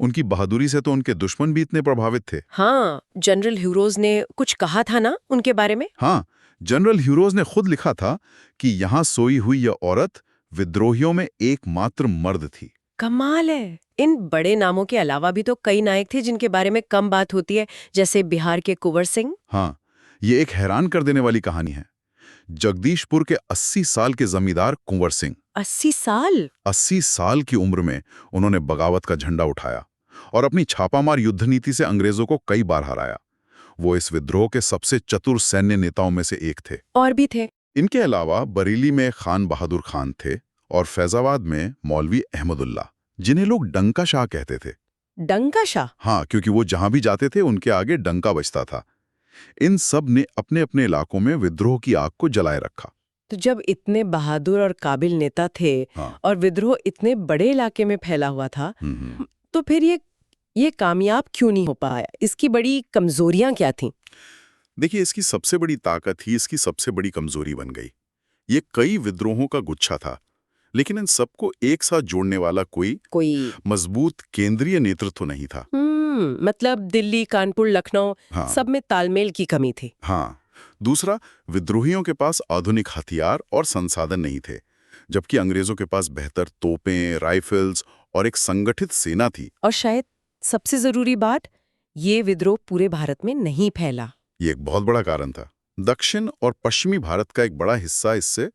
उनकी बहादुरी से तो उनके दुश्मन भी इतने प्रभावित थे। हाँ, जनरल ह्यूरोज ने कुछ कहा था ना उनके बारे में? हाँ, जनरल ह्यूरोज ने खुद लिखा था कि यहां सोई हुई यह औरत विद्रोहियों में एकमात्र मर्द थी। कमाल है। इन बड़े नामों के अलावा भी तो कई नायक थे जिनके बारे में कम बात होती है, जैसे बिहार के कुंवर सिंह। हाँ, ये एक हैरान कर देने वाली कहानी है। जगदीशपुर के 80 साल के जमींदार कुंवर सिंह, 80 साल? 80 साल की उम्र में उन्होंने बगावत का झंडा उठाया और अपनी छापामार युद्ध नीति से अंग्रेजों को कई बार हराया। वो इस विद्रोह के सबसे चतुर सैन्य नेताओं में से एक थे। और भी थे? इनके अलावा बरेली में खान बहादुर खान थे और फैजाबाद में मौलवी अहमदुल्ला, जिन्हें लोग डंका शाह कहते थे। डंका शाह? हाँ, क्योंकि वो जहां भी जाते थे उनके आगे डंका बजता था। इन सब ने अपने अपने इलाकों में विद्रोह की आग को जलाए रखा। तो जब इतने बहादुर और काबिल नेता थे, हाँ। और विद्रोह इतने बड़े इलाके में फैला हुआ था, तो फिर ये कामयाब क्यों नहीं हो पाया? इसकी बड़ी कमजोरियां क्या थीं? देखिए, इसकी सबसे बड़ी ताकत ही इसकी सबसे बड़ी कमजोरी बन गई। ये कई विद्रोहों का गुच्छा था, लेकिन इन सबको एक साथ जोड़ने वाला कोई मजबूत केंद्रीय नेतृत्व नहीं था। मतलब दिल्ली, कानपुर, लखनऊ, हाँ। सब में तालमेल की कमी थी। हाँ। दूसरा, विद्रोहियों के पास आधुनिक हथियार और संसाधन नहीं थे, जबकि अंग्रेजों के पास बेहतर तोपें, राइफल्स और एक संगठित सेना थी। और शायद सबसे जरूरी बात, ये विद्रोह पूरे भारत में नहीं फैला। ये एक बहुत बड़ा कारण था। दक्षिण और पश्चिमी भारत का एक बड़ा हिस्सा इससे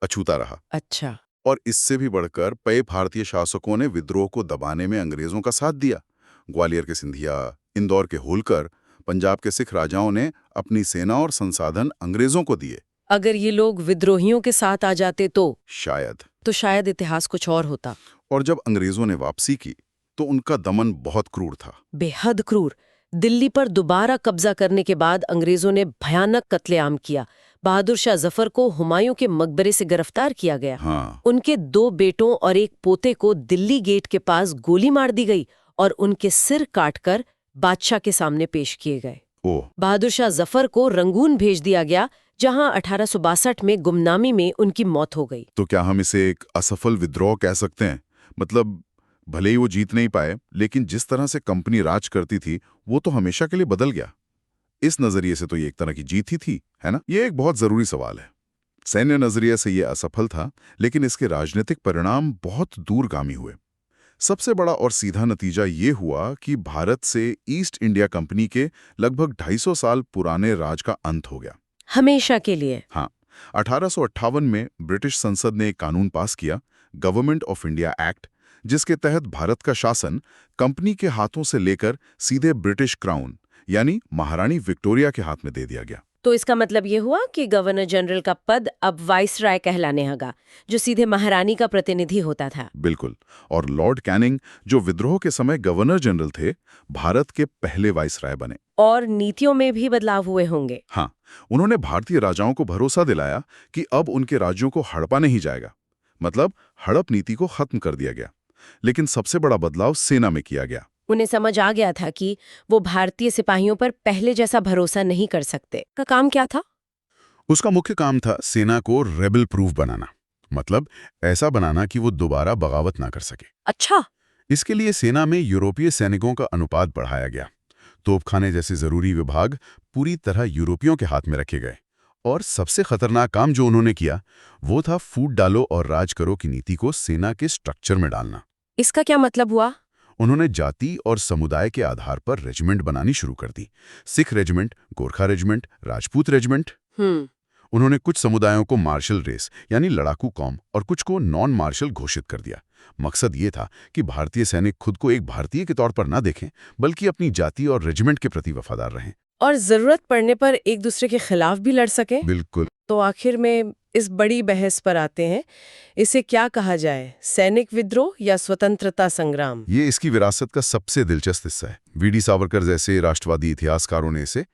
अछूता रहा। अच्छा। और इससे भी बढ़कर कई भारतीय शासकों ने विद्रोह को दबाने में अंग्रेजों का साथ दिया। ग्वालियर के सिंधिया, इंदौर के होलकर, पंजाब के सिख राजाओं ने अपनी सेना और संसाधन अंग्रेजों को दिए। अगर ये लोग विद्रोहियों के साथ आ जाते तो शायद इतिहास कुछ और होता। और जब अंग्रेजों ने वापसी की, तो उनका दमन बहुत क्रूर था। बेहद क्रूर। दिल्ली पर दोबारा कब्जा करने के बाद अंग्रेजों ने भयानक कत्लेआम किया। बहादुर शाह जफर को हुमायूं के मकबरे से गिरफ्तार किया गया। हाँ। उनके 2 बेटों और एक पोते को दिल्ली गेट के पास गोली मार दी गई और उनके सिर काटकर बादशाह के सामने पेश किए गए। बहादुर शाह जफर को रंगून भेज दिया गया, जहां 1862 में गुमनामी में उनकी मौत हो गई। तो क्या हम इसे एक असफल विद्रोह कह सकते हैं? मतलब भले ही वो जीत नहीं पाए, लेकिन जिस तरह से कंपनी राज करती थी, वो तो हमेशा के लिए बदल गया। इस नजरिए से तो ये एक तरह की जीत ही थी, है ना? ये एक बहुत जरूरी सवाल है। सैन्य नजरिए से ये असफल था, लेकिन इसके राजनीतिक परिणाम बहुत दूरगामी हुए। सबसे बड़ा और सीधा नतीजा ये हुआ कि भारत से ईस्ट इंडिया कंपनी के लगभग 250 साल पुराने राज का अंत हो गया। हमेशा के लिए। हाँ, 1858 में ब्रिटिश संसद ने एक कानून पास किया, गवर्नमेंट ऑफ इंडिया एक्ट, जिसके तहत भारत का शासन कंपनी के हाथों से लेकर सीधे ब्रिटिश क्राउन यानी महारानी विक्टोरिया के हाथ में दे दिया गया। तो इसका मतलब ये हुआ कि गवर्नर जनरल का पद अब वाइसराय कहलाने लगा, जो सीधे महारानी का प्रतिनिधि होता था। बिल्कुल। और लॉर्ड कैनिंग, जो विद्रोह के समय गवर्नर जनरल थे, भारत के पहले वाइसराय बने। और नीतियों में भी बदलाव हुए होंगे। हाँ, उन्होंने भारतीय राजाओं को भरोसा दिलाया कि अब उनके राज्यों को हड़पा नहीं जाएगा, मतलब हड़प नीति को खत्म कर दिया गया। लेकिन सबसे बड़ा बदलाव सेना में किया गया। उन्हें समझ आ गया था कि वो भारतीय सिपाहियों पर पहले जैसा भरोसा नहीं कर सकते। का काम क्या था? उसका मुख्य काम था सेना को रेबल प्रूफ बनाना, मतलब ऐसा बनाना कि वो दोबारा बगावत ना कर सके। अच्छा। इसके लिए सेना में यूरोपीय सैनिकों का अनुपात बढ़ाया गया। तोपखाने जैसे जरूरी विभाग पूरी तरह यूरोपियों के हाथ में रखे गए। और सबसे खतरनाक काम जो उन्होंने किया वो था फूट डालो और राज करो की नीति को सेना के स्ट्रक्चर में डालना। इसका क्या मतलब हुआ? उन्होंने जाति और समुदाय के आधार पर रेजिमेंट बनानी शुरू कर दी। Sikh regiment, Gorkha regiment, Rajput regiment. उन्होंने कुछ समुदायों को मार्शल रेस यानी लड़ाकू कौम और कुछ को नॉन मार्शल घोषित कर दिया। मकसद ये था कि भारतीय सैनिक खुद को एक भारतीय के तौर पर ना देखें, बल्कि अपनी जाति और रेजिमेंट के प्रति वफादार रहें और जरूरत पड़ने पर एक दूसरे के खिलाफ भी लड़ सकें। बिल्कुल। तो आखिर में इस बड़ी बहस पर आते हैं, इसे क्या कहा जाए, सैनिक विद्रोह या स्वतंत्रता संग्राम? ये इसकी विरासत का सबसे दिलचस्प हिस्सा है। वीडी सावरकर जैसे राष्ट्रवादी इतिहासकारों ने इसे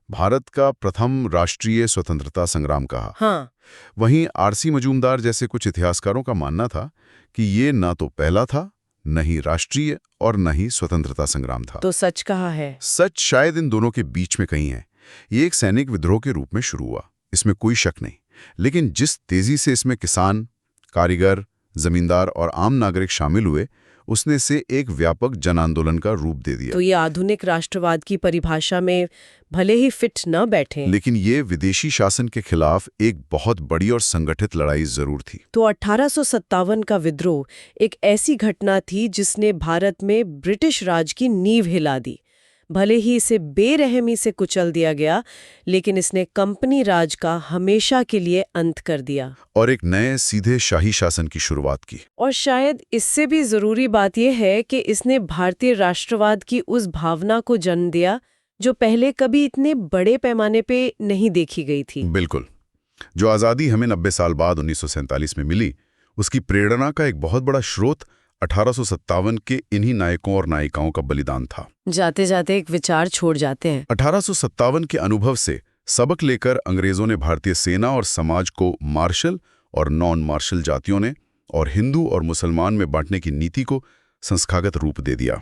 भारत का प्रथम राष्ट्रीय स्वतंत्रता संग्राम कहा। हाँ। वहीं आरसी मजूमदार जैसे कुछ इतिहासकारों का मानना था कि ये ना तो पहला था, न ही राष्ट्रीय और न ही स्वतंत्रता संग्राम था। तो सच कहा है? सच शायद इन दोनों के बीच में कहीं है। ये एक सैनिक विद्रोह के रूप में शुरू हुआ, इसमें कोई शक नहीं। लेकिन जिस तेजी से इसमें किसान, कारीगर, जमींदार और आम नागरिक शामिल हुए, उसने इसे एक व्यापक जन आंदोलन का रूप दे दिया। तो ये आधुनिक राष्ट्रवाद की परिभाषा में भले ही फिट न बैठे, लेकिन ये विदेशी शासन के खिलाफ एक बहुत बड़ी और संगठित लड़ाई जरूर थी। तो 1857 का विद्रोह एक ऐसी घटना थी जिसने भारत में ब्रिटिश राज की नींव हिला दी। भले ही इसे बेरहमी से कुचल दिया गया, लेकिन इसने कंपनी राज का हमेशा के लिए अंत कर दिया और एक नए सीधे शाही शासन की शुरुआत की। और शायद इससे भी जरूरी बात यह है कि इसने भारतीय राष्ट्रवाद की उस भावना को जन्म दिया जो पहले कभी इतने बड़े पैमाने पे नहीं देखी गई थी। बिल्कुल। जो आज़ादी हमें 90 साल बाद 1947 में मिली, उसकी प्रेरणा का एक बहुत बड़ा स्रोत 1857 के इन्हीं नायकों और नायिकाओं का बलिदान था। जाते जाते एक विचार छोड़ जाते हैं। 1857 के अनुभव से सबक लेकर अंग्रेजों ने भारतीय सेना और समाज को मार्शल और नॉन मार्शल जातियों ने और हिंदू और मुसलमान में बांटने की नीति को संस्थागत रूप दे दिया।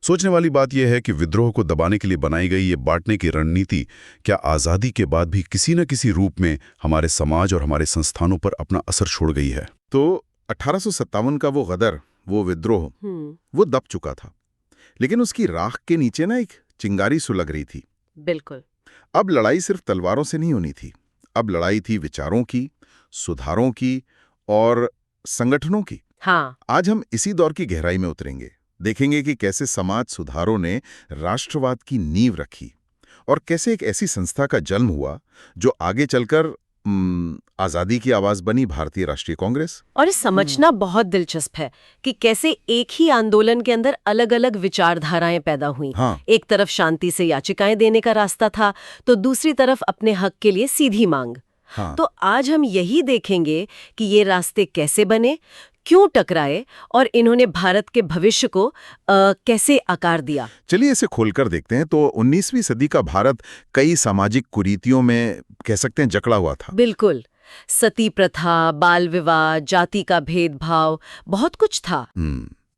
सोचने वाली बात यह है कि विद्रोह को दबाने के लिए बनाई गई ये बांटने की रणनीति क्या आज़ादी के बाद भी किसी न किसी रूप में हमारे समाज और हमारे संस्थानों पर अपना असर छोड़ गई है? तो 1857 का वो गदर, वो विद्रोह, वो दब चुका था, लेकिन उसकी राख के नीचे ना एक चिंगारी सुलग रही थी। बिल्कुल। अब लड़ाई सिर्फ तलवारों से नहीं होनी थी, अब लड़ाई थी विचारों की, सुधारों की और संगठनों की। हाँ। आज हम इसी दौर की गहराई में उतरेंगे, देखेंगे कि कैसे समाज सुधारों ने राष्ट्रवाद की नींव रखी और कैसे एक ऐसी संस्था का जन्म हुआ जो आगे चलकर आजादी की आवाज बनी, भारतीय राष्ट्रीय कांग्रेस। और ये समझना बहुत दिलचस्प है कि कैसे एक ही आंदोलन के अंदर अलग अलग विचारधाराएं पैदा हुई। हाँ। एक तरफ शांति से याचिकाएं देने का रास्ता था, तो दूसरी तरफ अपने हक के लिए सीधी मांग। हाँ। तो आज हम यही देखेंगे कि ये रास्ते कैसे बने, क्यों टकराए और इन्होंने भारत के भविष्य को कैसे आकार दिया। चलिए इसे खोलकर देखते हैं। तो 19वीं सदी का भारत कई सामाजिक कुरीतियों में कह सकते हैं जकड़ा हुआ था। बिल्कुल। सती प्रथा, बाल विवाह, जाति का भेदभाव, बहुत कुछ था।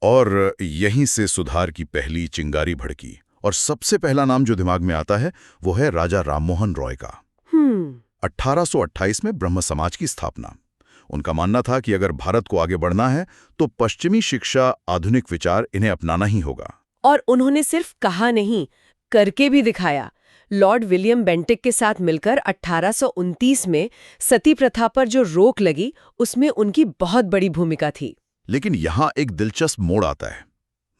और यहीं से सुधार की पहली चिंगारी भड़की और सबसे पहला नाम जो दिमाग में आता है वो है राजा राममोहन रॉय का। 1828 में ब्रह्म समाज की स्थापना। उनका मानना था कि अगर भारत को आगे बढ़ना है तो पश्चिमी शिक्षा, आधुनिक विचार इन्हें अपनाना ही होगा। और उन्होंने सिर्फ कहा नहीं, करके भी दिखाया। लॉर्ड विलियम बेंटिक के साथ मिलकर 1829 में सती प्रथा पर जो रोक लगी उसमें उनकी बहुत बड़ी भूमिका थी। लेकिन यहाँ एक दिलचस्प मोड़ आता है।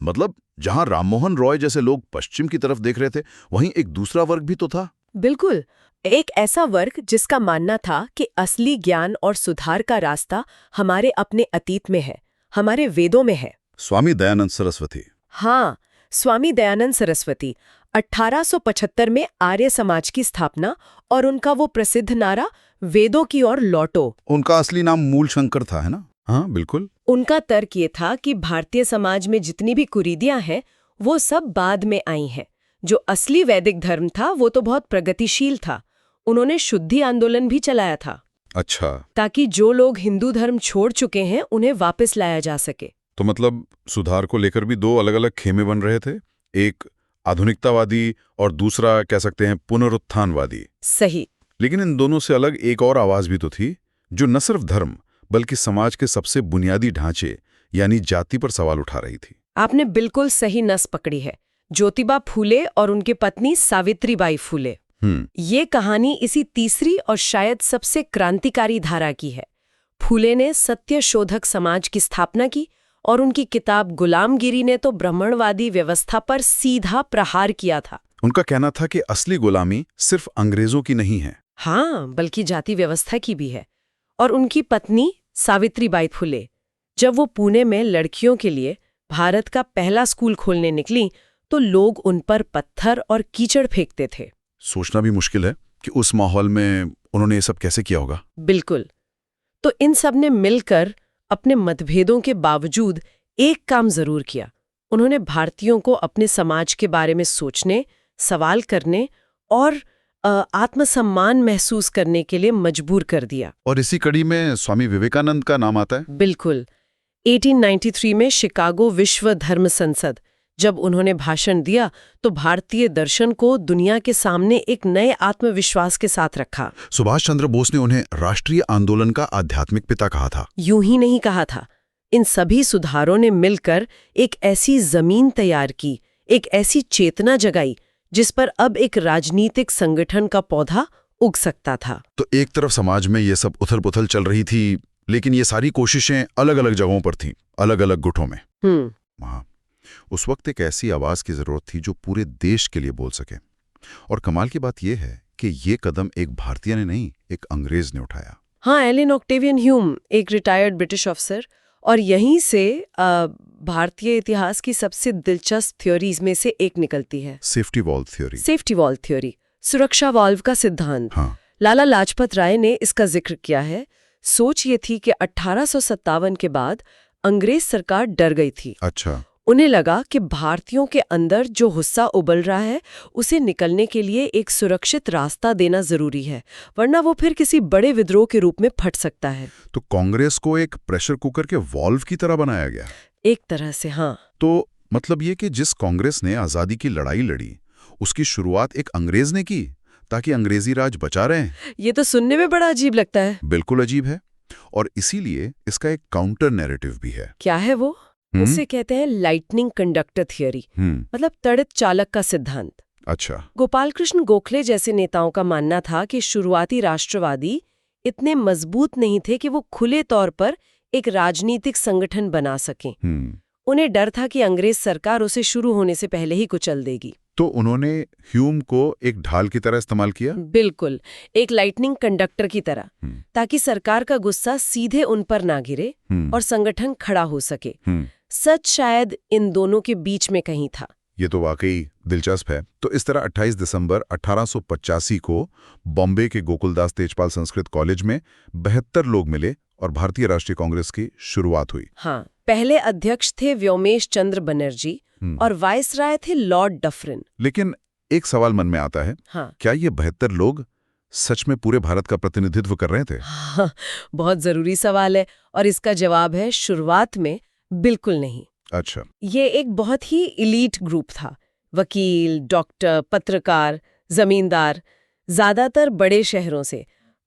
मतलब जहां राममोहन रॉय जैसे लोग पश्चिम की तरफ देख रहे थे, वहीं एक दूसरा वर्ग भी तो था। बिल्कुल, एक ऐसा वर्ग जिसका मानना था कि असली ज्ञान और सुधार का रास्ता हमारे अपने अतीत में है, हमारे वेदों में है। स्वामी दयानंद सरस्वती। हाँ, स्वामी दयानंद सरस्वती 1875 में आर्य समाज की स्थापना और उनका वो प्रसिद्ध नारा वेदों की ओर लौटो। उनका असली नाम मूलशंकर था, है ना? हाँ, बिल्कुल। उनका तर्क ये था कि भारतीय समाज में जितनी भी कुरीतियां हैं वो सब बाद में आई हैं। जो असली वैदिक धर्म था वो तो बहुत प्रगतिशील था। उन्होंने शुद्धि आंदोलन भी चलाया था। अच्छा। ताकि जो लोग हिंदू धर्म छोड़ चुके हैं उन्हें वापस लाया जा सके। तो मतलब सुधार को लेकर भी दो अलग अलग खेमे बन रहे थे, एक आधुनिकतावादी और दूसरा कह सकते हैं पुनरुत्थानवादी। सही। लेकिन इन दोनों से अलग एक और आवाज भी तो थी, जो न सिर्फ धर्म बल्कि समाज के सबसे बुनियादी ढांचे यानी जाति पर सवाल उठा रही थी। आपने बिल्कुल सही नस पकड़ी है। ज्योतिबा फूले और उनकी पत्नी सावित्रीबाई फूले। ये कहानी इसी तीसरी और शायद सबसे क्रांतिकारी धारा की है। फूले ने सत्य शोधक समाज की स्थापना की और उनकी किताब गुलामगिरी ने तो ब्राह्मणवादी व्यवस्था पर सीधा प्रहार किया था। उनका कहना था कि असली गुलामी सिर्फ अंग्रेजों की नहीं है। हाँ, बल्कि जाति व्यवस्था की भी है। और उनकी पत्नी सावित्रीबाई फुले जब वो पुणे में लड़कियों के लिए भारत का पहला स्कूल खोलने निकली तो लोग उन पर पत्थर और कीचड़ फेंकते थे। सोचना भी मुश्किल है कि उस माहौल में उन्होंने ये सब कैसे किया होगा। बिल्कुल। तो इन सब ने मिलकर अपने मतभेदों के बावजूद एक काम जरूर किया। उन्होंने भारतीयों को अपने समाज के बारे में सोचने, सवाल करने और आत्मसम्मान महसूस करने के लिए मजबूर कर दिया। और इसी कड़ी में स्वामी विवेकानंद का नाम आता है। बिल्कुल। 1893 में शिकागो विश्व धर्म संसद जब उन्होंने भाषण दिया तो भारतीय दर्शन को दुनिया के सामने एक नए आत्मविश्वास के साथ रखा। सुभाष चंद्र बोस ने उन्हें राष्ट्रीय आंदोलन का आध्यात्मिक पिता कहा था। यूं ही नहीं कहा था। इन सभी सुधारों ने मिलकर एक ऐसी जमीन तैयार की, एक ऐसी चेतना जगाई जिस पर अब एक राजनीतिक संगठन का पौधा उग सकता था। तो एक तरफ समाज में ये सब उथल-पुथल चल रही थी, लेकिन ये सारी कोशिशें अलग-अलग जगहों पर थीं, अलग-अलग गुटों में। वहाँ उस वक्त एक ऐसी आवाज की जरूरत थी जो पूरे देश के लिए बोल सके। और कमाल की बात यह है कि ये कदम एक भारतीय ने नहीं, एक अंग्रेज ने उठाया। हाँ, एलन ऑक्टेवियन ह्यूम, एक रिटायर्ड ब्रिटिश अफसर। और यहीं से भारतीय इतिहास की सबसे दिलचस्प थ्योरीज में से एक निकलती है safety valve theory. Safety valve theory, सुरक्षा वाल्व का सिद्धांत। हाँ। लाला लाजपत राय ने इसका जिक्र किया है। सोच ये थी कि 1857 के बाद अंग्रेज सरकार डर गई थी। अच्छा। उन्हें लगा कि भारतीयों के अंदर जो गुस्सा उबल रहा है उसे निकलने के लिए एक सुरक्षित रास्ता देना जरूरी है, वरना वो फिर किसी बड़े विद्रोह के रूप में फट सकता है। तो कांग्रेस को एक प्रेशर कुकर के वॉल्व की तरह बनाया गया। एक तरह से, हाँ। तो मतलब ये कि जिस कांग्रेस ने आजादी की लड़ाई लड़ी उसकी शुरुआत एक अंग्रेज ने की ताकि अंग्रेजी राज बचा रहे। ये तो सुनने में बड़ा अजीब लगता है। बिल्कुल अजीब है, और इसीलिए इसका एक काउंटर नैरेटिव भी है। क्या है वो? उसे कहते हैं लाइटनिंग कंडक्टर थियरी, मतलब तड़ित चालक का सिद्धांत। अच्छा। गोपाल कृष्ण गोखले जैसे नेताओं का मानना था कि शुरुआती राष्ट्रवादी इतने मजबूत नहीं थे कि वो खुले तौर पर एक राजनीतिक संगठन बना सकें। उन्हें डर था कि अंग्रेज सरकार उसे शुरू होने से पहले ही कुचल देगी। तो उन्होंने ह्यूम को एक ढाल की तरह इस्तेमाल किया। बिल्कुल, एक लाइटनिंग कंडक्टर की तरह, ताकि सरकार का गुस्सा सीधे उन पर ना गिरे और संगठन खड़ा हो सके। सच शायद इन दोनों के बीच में कहीं था। ये तो वाकई दिलचस्प है। तो इस तरह 28 दिसंबर 1885 को बॉम्बे के गोकुलदास तेजपाल संस्कृत कॉलेज में 72 लोग मिले और भारतीय राष्ट्रीय कांग्रेस की शुरुआत हुई। हाँ, पहले अध्यक्ष थे व्योमेश चंद्र बनर्जी और वाइसराय थे लॉर्ड डफरिन। लेकिन एक सवाल मन में आता है, हाँ, क्या ये 72 लोग सच में पूरे भारत का प्रतिनिधित्व कर रहे थे? हाँ, बहुत जरूरी सवाल है और इसका जवाब है शुरुआत में बिल्कुल नहीं। अच्छा। ये एक बहुत ही इलीट ग्रुप था। वकील, डॉक्टर, पत्रकार, जमींदार, ज्यादातर बड़े शहरों से।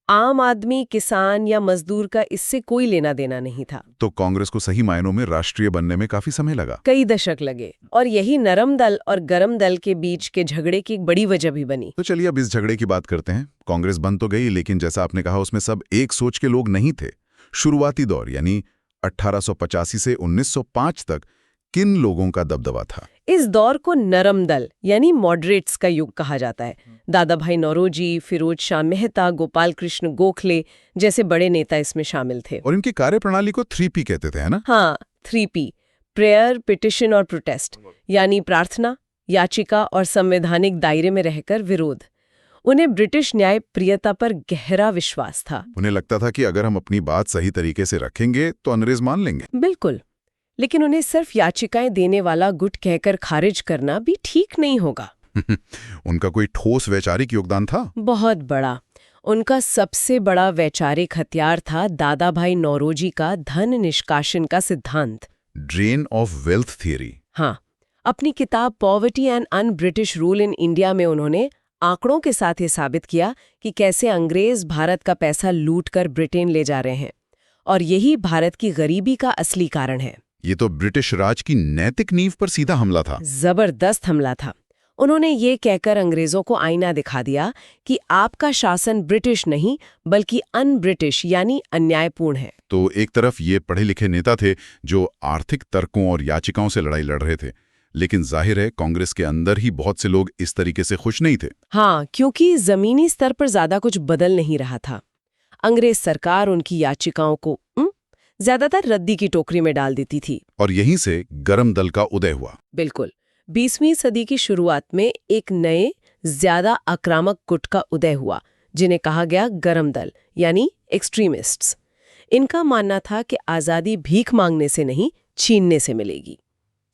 आम आदमी, किसान या मजदूर का इससे कोई लेना देना नहीं था। तो कांग्रेस को सही मायनों में राष्ट्रीय बनने में काफी समय लगा। कई दशक लगे, और यही नरम दल और गरम दल के बीच के झगड़े की एक बड़ी वजह भी बनी। तो चलिए अब इस झगड़े की बात करते हैं। कांग्रेस बन तो गई, लेकिन जैसा आपने कहा उसमें सब एक सोच के लोग नहीं थे। शुरुआती दौर यानी 1885 से 1905 तक किन लोगों का दबदबा था? इस दौर को नरम दल यानी मॉडरेट्स का युग कहा जाता है। दादा भाई नौरोजी, फिरोज शाह मेहता, गोपाल कृष्ण गोखले जैसे बड़े नेता इसमें शामिल थे। और इनकी कार्यप्रणाली को 3P कहते थे, है ना? हाँ, 3P, प्रेयर, पिटिशन और प्रोटेस्ट, यानी प्रार्थना, याचिका और संवैधानिक दायरे में रहकर विरोध। उन्हें ब्रिटिश न्याय प्रियता पर गहरा विश्वास था। उन्हें लगता था कि अगर हम अपनी बात सही तरीके से रखेंगे तो अंग्रेज मान लेंगे। बिल्कुल, लेकिन उन्हें सिर्फ याचिकाएं देने वाला गुट कहकर खारिज करना भी ठीक नहीं होगा। उनका कोई ठोस वैचारिक योगदान था? बहुत बड़ा। उनका सबसे बड़ा वैचारिक हथियार था दादा भाई नौरोजी का धन निष्कासन का सिद्धांत, ड्रेन ऑफ वेल्थ थियरी। हाँ, अपनी किताब poverty and un British rule in India में उन्होंने आंकड़ों के साथ ये साबित किया कि कैसे अंग्रेज भारत का पैसा लूटकर ब्रिटेन ले जा रहे हैं, और यही भारत की गरीबी का असली कारण है। ये तो ब्रिटिश राज की नैतिक नींव पर सीधा हमला था। जबरदस्त हमला था। उन्होंने ये कहकर अंग्रेजों को आईना दिखा दिया कि आपका शासन ब्रिटिश नहीं बल्कि अन ब्रिटिश यानी अन्यायपूर्ण है। तो एक तरफ ये पढ़े लिखे नेता थे जो आर्थिक तर्कों और याचिकाओं से लड़ाई लड़ रहे थे, लेकिन जाहिर है कांग्रेस के अंदर ही बहुत से लोग इस तरीके से खुश नहीं थे। हाँ, क्योंकि जमीनी स्तर पर ज्यादा कुछ बदल नहीं रहा था। अंग्रेज सरकार उनकी याचिकाओं को ज्यादातर रद्दी की टोकरी में डाल देती थी। और यहीं से गरम दल का उदय हुआ। बिल्कुल। 20वीं सदी की शुरुआत में एक नए, ज्यादा आक्रामक गुट का उदय हुआ, जिन्हें कहा गया गरम दल यानी एक्सट्रीमिस्ट्स। इनका मानना था कि आजादी भीख मांगने से नहीं, छीनने से मिलेगी।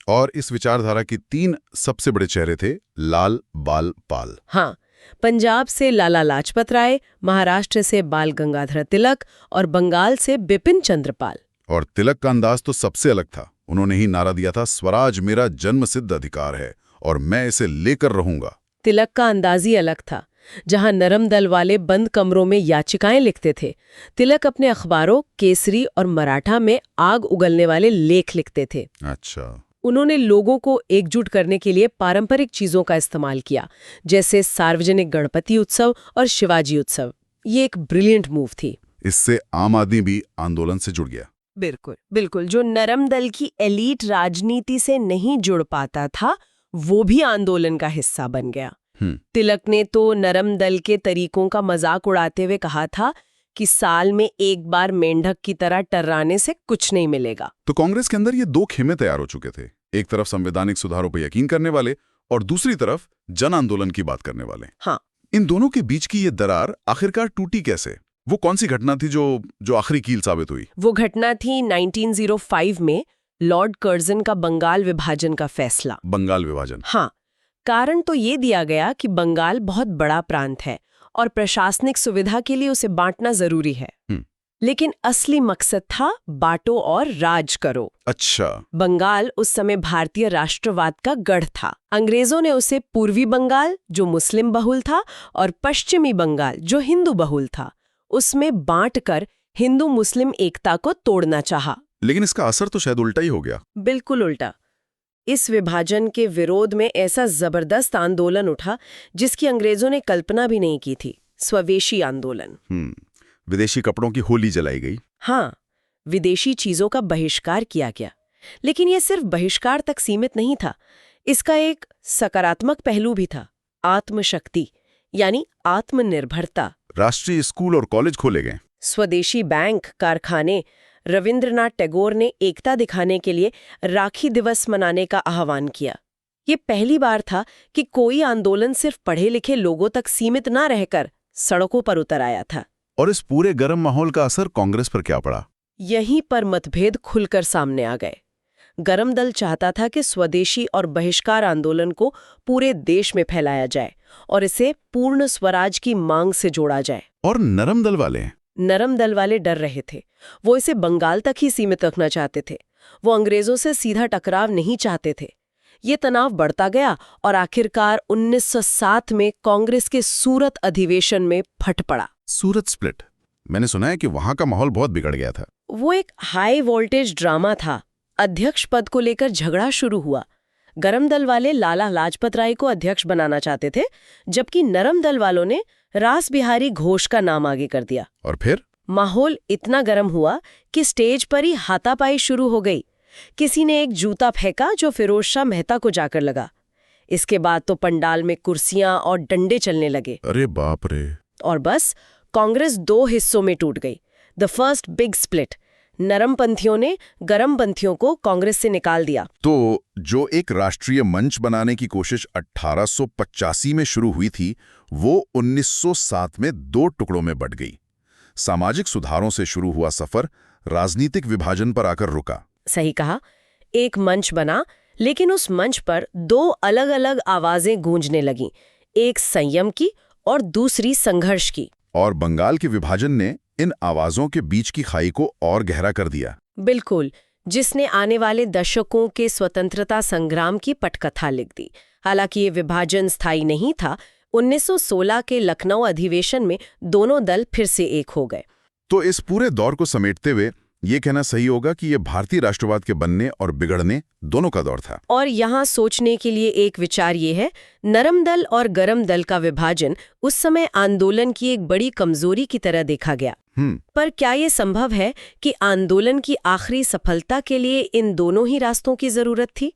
और इस विचारधारा के 3 सबसे बड़े चेहरे थे, लाल, बाल, पाल। हाँ, पंजाब से लाला लाजपत राय, महाराष्ट्र से बाल गंगाधर तिलक और बंगाल से बिपिन चंद्र पाल। और तिलक का अंदाज तो सबसे अलग था। उन्होंने ही नारा दिया था, स्वराज मेरा जन्मसिद्ध अधिकार है और मैं इसे लेकर रहूंगा। तिलक का अंदाज ही अलग था। जहां नरम दल वाले बंद कमरों में याचिकाएं लिखते थे, तिलक अपने अखबारों केसरी और मराठा में आग उगलने वाले लेख लिखते थे। अच्छा। उन्होंने लोगों को एकजुट करने के लिए पारंपरिक चीजों का इस्तेमाल किया, जैसे सार्वजनिक गणपति उत्सव और शिवाजी उत्सव। ये एक ब्रिलियंट मूव थी। इससे आम आदमी भी आंदोलन से जुड़ गया। बिल्कुल बिल्कुल। जो नरम दल की एलीट राजनीति से नहीं जुड़ पाता था, वो भी आंदोलन का हिस्सा बन गया। तिलक ने तो नरम दल के तरीकों का मजाक उड़ाते हुए कहा था कि साल में एक बार मेंढक की तरह टर्राने से कुछ नहीं मिलेगा। तो कांग्रेस के अंदर ये 2 खेमे तैयार हो चुके थे। एक तरफ संवैधानिक सुधारों पर यकीन करने वाले और दूसरी तरफ जन आंदोलन की बात करने वाले। हाँ, इन दोनों के बीच की ये दरार आखिरकार टूटी कैसे? वो कौन सी घटना थी जो आखिरी कील साबित हुई? वो घटना थी 1905 में लॉर्ड कर्जन का बंगाल विभाजन का फैसला। बंगाल विभाजन? हाँ, कारण तो ये दिया गया कि बंगाल बहुत बड़ा प्रांत है और प्रशासनिक सुविधा के लिए उसे बांटना जरूरी है। लेकिन असली मकसद था बांटो और राज करो। अच्छा। बंगाल उस समय भारतीय राष्ट्रवाद का गढ़ था। अंग्रेजों ने उसे पूर्वी बंगाल, जो मुस्लिम बहुल था, और पश्चिमी बंगाल, जो हिंदू बहुल था, उसमें बांटकर हिंदू मुस्लिम एकता को तोड़ना चाहा। लेकिन इसका असर तो शायद उल्टा ही हो गया। बिल्कुल उल्टा। इस विभाजन के विरोध में ऐसा जबरदस्त आंदोलन उठा जिसकी अंग्रेजों ने कल्पना भी नहीं की थी। स्वदेशी आंदोलन। विदेशी कपड़ों की होली जलाई गई। हाँ, विदेशी चीजों का बहिष्कार किया गया। लेकिन यह सिर्फ बहिष्कार तक सीमित नहीं था। इसका एक सकारात्मक पहलू भी था, आत्मशक्ति यानी आत्मनिर्भरता। राष्ट्रीय स्कूल और कॉलेज खोले गए। स्वदेशी बैंक, कारखाने। रविंद्रनाथ टैगोर ने एकता दिखाने के लिए राखी दिवस मनाने का आह्वान किया। ये पहली बार था कि कोई आंदोलन सिर्फ पढ़े लिखे लोगों तक सीमित न रहकर सड़कों पर उतर आया था। और इस पूरे गर्म माहौल का असर कांग्रेस पर क्या पड़ा? यहीं पर मतभेद खुलकर सामने आ गए। गरम दल चाहता था कि स्वदेशी और बहिष्कार आंदोलन को पूरे देश में फैलाया जाए और इसे पूर्ण स्वराज की मांग से जोड़ा जाए। और नरम दल वाले डर रहे थे। वो इसे बंगाल तक ही सीमित रखना चाहते थे। वो अंग्रेजों से सीधा टकराव नहीं चाहते थे। ये तनाव बढ़ता गया और आखिरकार 1907 में कांग्रेस के सूरत अधिवेशन में फट पड़ा। सूरत स्प्लिट, मैंने सुना है कि वहां का माहौल बहुत बिगड़ गया था। वो एक हाई वोल्टेज ड्रामा था। अध्यक्ष पद को लेकर झगड़ा शुरू हुआ। गरम दल वाले लाला लाजपत राय को अध्यक्ष बनाना चाहते थे, जबकि नरम दल वालों ने रास बिहारी घोष का नाम आगे कर दिया। और फिर माहौल इतना गर्म हुआ कि स्टेज पर ही हाथापाई शुरू हो गई। किसी ने एक जूता फेंका जो फिरोज शाह मेहता को जाकर लगा। इसके बाद तो पंडाल में कुर्सियां और डंडे चलने लगे। अरे बाप रे। और बस कांग्रेस 2 हिस्सों में टूट गई। The first big split. नरमपंथियों ने गरमपंथियों को कांग्रेस से निकाल दिया। तो जो एक राष्ट्रीय मंच बनाने की कोशिश 1885 में शुरू हुई थी, वो 1907 में 2 टुकड़ों में बंट गई। सामाजिक सुधारों से शुरू हुआ सफर राजनीतिक विभाजन पर आकर रुका। सही कहा। एक मंच बना, लेकिन उस मंच पर 2 अलग-अलग आवाजें गूंजने लगीं, एक संयम की और दूसरी संघर्ष की। और बंगाल के विभाजन ने इन आवाजों के बीच की खाई को और गहरा कर दिया। बिल्कुल, जिसने आने वाले दशकों के स्वतंत्रता संग्राम की पटकथा लिख दी। हालांकि ये विभाजन स्थायी नहीं था। 1916 के लखनऊ अधिवेशन में दोनों दल फिर से एक हो गए। तो इस पूरे दौर को समेटते हुए ये कहना सही होगा कि ये भारतीय राष्ट्रवाद के बनने और बिगड़ने दोनों का दौर था। और यहाँ सोचने के लिए एक विचार ये है, नरम दल और गरम दल का विभाजन उस समय आंदोलन की एक बड़ी कमजोरी की तरह देखा गया। पर क्या ये संभव है कि आंदोलन की आखिरी सफलता के लिए इन दोनों ही रास्तों की जरूरत थी?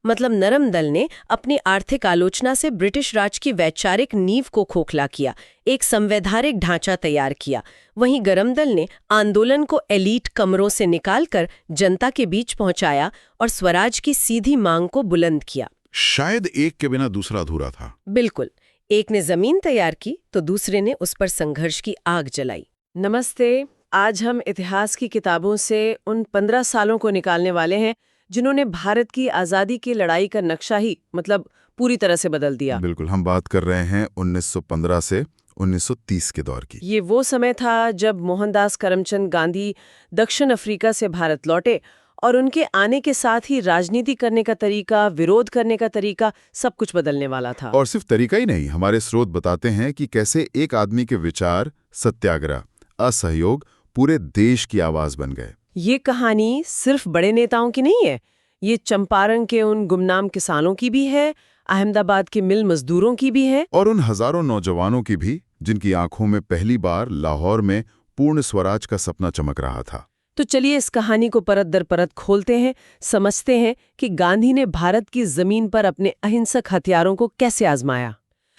मतलब नरम दल ने अपनी आर्थिक आलोचना से ब्रिटिश राज की वैचारिक नींव को खोखला किया, एक संवैधानिक ढांचा तैयार किया। वहीं गरम दल ने आंदोलन को एलीट कमरों से निकालकर जनता के बीच पहुंचाया और स्वराज की सीधी मांग को बुलंद किया। शायद एक के बिना दूसरा अधूरा था। बिल्कुल, एक ने जमीन तैयार की तो दूसरे ने उस पर संघर्ष की आग जलाई। नमस्ते। आज हम इतिहास की किताबों से उन 15 सालों को निकालने वाले हैं जिन्होंने भारत की आज़ादी की लड़ाई का नक्शा ही पूरी तरह से बदल दिया। बिल्कुल, हम बात कर रहे हैं 1915 से 1930 के दौर की। ये वो समय था जब मोहनदास करमचंद गांधी दक्षिण अफ्रीका से भारत लौटे और उनके आने के साथ ही राजनीति करने का तरीका, विरोध करने का तरीका, सब कुछ बदलने वाला था। और सिर्फ तरीका ही नहीं, हमारे स्रोत बताते हैं कि कैसे एक आदमी के विचार, सत्याग्रह, असहयोग पूरे देश की आवाज बन गए। ये कहानी सिर्फ बड़े नेताओं की नहीं है, ये चंपारण के उन गुमनाम किसानों की भी है, अहमदाबाद के मिल मजदूरों की भी है, और उन हजारों नौजवानों की भी जिनकी आंखों में पहली बार लाहौर में पूर्ण स्वराज का सपना चमक रहा था। तो चलिए इस कहानी को परत दर परत खोलते हैं, समझते हैं कि गांधी ने भारत की जमीन पर अपने अहिंसक हथियारों को कैसे आजमाया।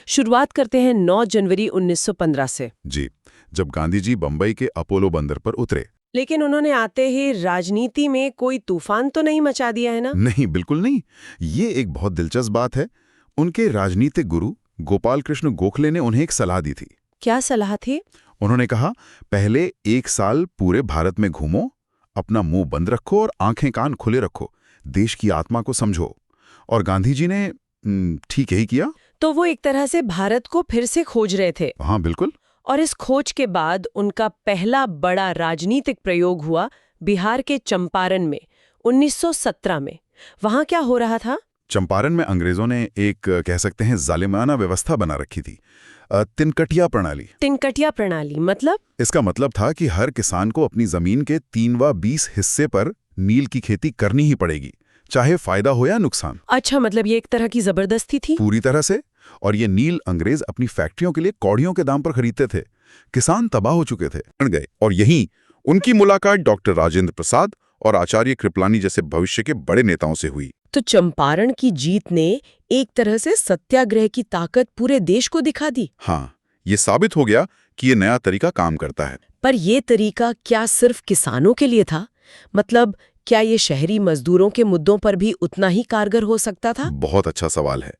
शुरुआत करते हैं 9 जनवरी 1915 से। जी, जब गांधी जी बंबई के अपोलो बंदर पर उतरे। लेकिन उन्होंने आते ही राजनीति में कोई तूफान तो नहीं मचा दिया है ना? नहीं, बिल्कुल नहीं। ये एक बहुत दिलचस्प बात है। उनके राजनीतिक गुरु गोपाल कृष्ण गोखले ने उन्हें एक सलाह दी थी। क्या सलाह थी? उन्होंने कहा, पहले 1 साल पूरे भारत में घूमो, अपना मुंह बंद रखो और आंखें कान खुले रखो, देश की आत्मा को समझो। और गांधी जी ने ठीक यही किया। तो वो एक तरह से भारत को फिर से खोज रहे थे। हाँ, बिल्कुल। और इस खोज के बाद उनका पहला बड़ा राजनीतिक प्रयोग हुआ बिहार के चंपारण में 1917 में। वहां क्या हो रहा था? चंपारण में अंग्रेजों ने एक, कह सकते हैं, जालिमाना व्यवस्था बना रखी थी। तिनकटिया प्रणाली। तिनकटिया प्रणाली मतलब? इसका मतलब था कि हर किसान को अपनी जमीन के 3/20 हिस्से पर नील की खेती करनी ही पड़ेगी, चाहे फायदा हो या नुकसान। अच्छा, मतलब ये एक तरह की जबरदस्ती थी? पूरी तरह से। और ये नील अंग्रेज अपनी फैक्ट्रियों के लिए कौड़ियों के दाम पर खरीदते थे। किसान तबाह हो चुके थे, बन गए। और यहीं उनकी मुलाकात डॉक्टर राजेंद्र प्रसाद और आचार्य कृपलानी जैसे भविष्य के बड़े नेताओं से हुई। तो चंपारण की जीत ने एक तरह से सत्याग्रह की ताकत पूरे देश को दिखा दी। हाँ, ये साबित हो गया कि ये नया तरीका काम करता है। पर ये तरीका क्या सिर्फ किसानों के लिए था? मतलब क्या ये शहरी मजदूरों के मुद्दों पर भी उतना ही कारगर हो सकता था? बहुत अच्छा सवाल है,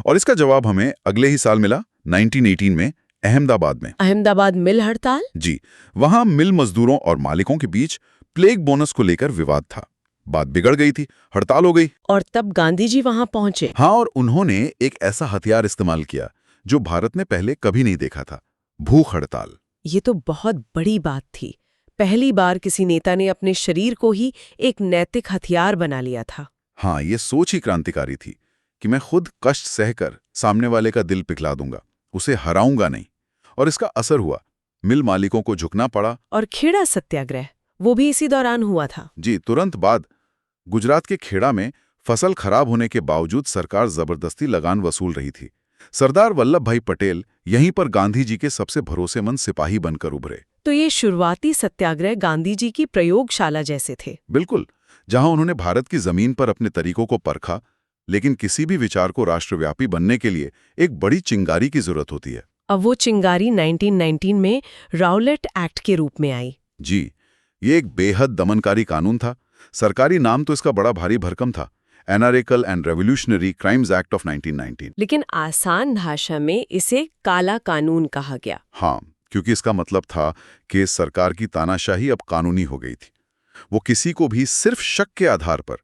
और इसका जवाब हमें अगले ही साल मिला, 1918 में अहमदाबाद में। अहमदाबाद मिल हड़ताल? जी, वहां मिल मजदूरों और मालिकों के बीच प्लेग बोनस को लेकर विवाद था। बात बिगड़ गई थी, हड़ताल हो गई। और तब गांधी जी वहां पहुंचे। हाँ, और उन्होंने एक ऐसा हथियार इस्तेमाल किया जो भारत ने पहले कभी नहीं देखा था, भूख हड़ताल। ये तो बहुत बड़ी बात थी। पहली बार किसी नेता ने अपने शरीर को ही एक नैतिक हथियार बना लिया था। हाँ, ये सोच ही क्रांतिकारी थी कि मैं खुद कष्ट सहकर सामने वाले का दिल पिघला दूंगा, उसे हराऊंगा नहीं। और इसका असर हुआ। मिल मालिकों को झुकना पड़ा। और खेड़ा सत्याग्रह, वो भी इसी दौरान हुआ था। जी, तुरंत बाद गुजरात के खेड़ा में फसल खराब होने के बावजूद सरकार जबरदस्ती लगान वसूल रही थी। सरदार वल्लभ भाई पटेल यहीं पर गांधी जी के सबसे भरोसेमंद सिपाही बनकर उभरे। तो ये शुरुआती सत्याग्रह गांधी जी की प्रयोगशाला जैसे थे। बिल्कुल, जहां उन्होंने भारत की जमीन पर अपने तरीकों को परखा, लेकिन किसी भी विचार को राष्ट्रव्यापी बनने के लिए एक बड़ी चिंगारी की जरूरत होती है। अब वो चिंगारी 1919 में राउलेट एक्ट के रूप में आई। जी, ये एक बेहद दमनकारी कानून था। सरकारी नाम तो इसका बड़ा भारी भरकम था, anarchical and revolutionary crimes act of 1919। लेकिन आसान भाषा में इसे काला कानून कहा गया। हाँ, क्योंकि इसका मतलब था कि सरकार की तानाशाही अब कानूनी हो गई थी। वो किसी को भी सिर्फ शक के आधार पर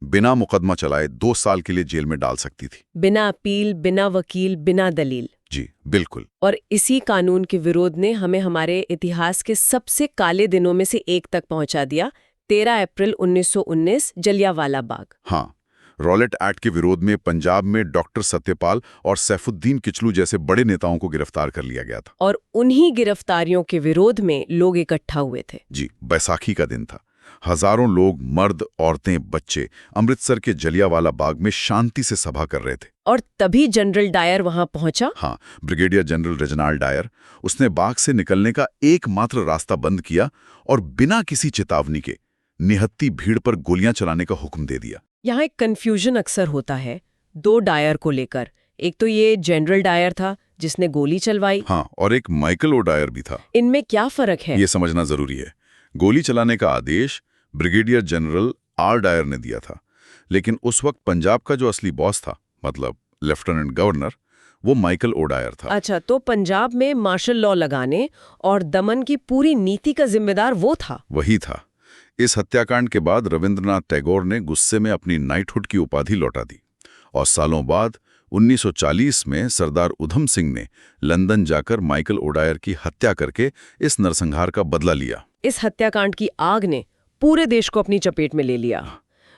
बिना मुकदमा चलाए 2 साल के लिए जेल में डाल सकती थी। बिना अपील, बिना वकील, बिना दलील। जी, बिल्कुल। और इसी कानून के विरोध ने हमें हमारे इतिहास के सबसे काले दिनों में से एक तक पहुंचा दिया, 13 अप्रैल 1919, जलियांवाला बाग। हाँ, रॉलेट एक्ट के विरोध में पंजाब में डॉक्टर सत्यपाल और सैफुद्दीन किचलू जैसे बड़े नेताओं को गिरफ्तार कर लिया गया था। और उन्हीं गिरफ्तारियों के विरोध में लोग इकट्ठा हुए थे। जी, बैसाखी का दिन था। हजारों लोग, मर्द, औरतें, बच्चे अमृतसर के जलियांवाला बाग में शांति से सभा कर रहे थे। और तभी जनरल डायर वहां पहुंचा। हाँ, ब्रिगेडियर जनरल रेजिनाल्ड डायर। उसने बाग से निकलने का एकमात्र रास्ता बंद किया और बिना किसी चेतावनी के निहत्ती भीड़ पर गोलियां चलाने का हुक्म दे दिया। यहाँ एक कंफ्यूजन अक्सर होता है 2 डायर को लेकर। एक तो ये जनरल डायर था जिसने गोली चलवाई। हाँ, और एक माइकल ओ डायर भी था। इनमें क्या फर्क है? ये समझना जरूरी है। गोली चलाने का आदेश ब्रिगेडियर जनरल आर डायर ने दिया था, लेकिन उस वक्त पंजाब का जो असली बॉस था, मतलब लेफ्टिनेंट गवर्नर, वो माइकल ओ डायर था। अच्छा, तो पंजाब में मार्शल लॉ लगाने और दमन की पूरी नीति का जिम्मेदार वो था। वही था। इस हत्याकांड के बाद रविंद्रनाथ टैगोर ने गुस्से में अपनी नाइटहुड की उपाधि लौटा दी और सालों बाद 1940 में सरदार उधम सिंह ने लंदन जाकर माइकल ओ डायर की हत्या करके इस नरसंहार का बदला लिया। इस हत्याकांड की आग ने पूरे देश को अपनी चपेट में ले लिया।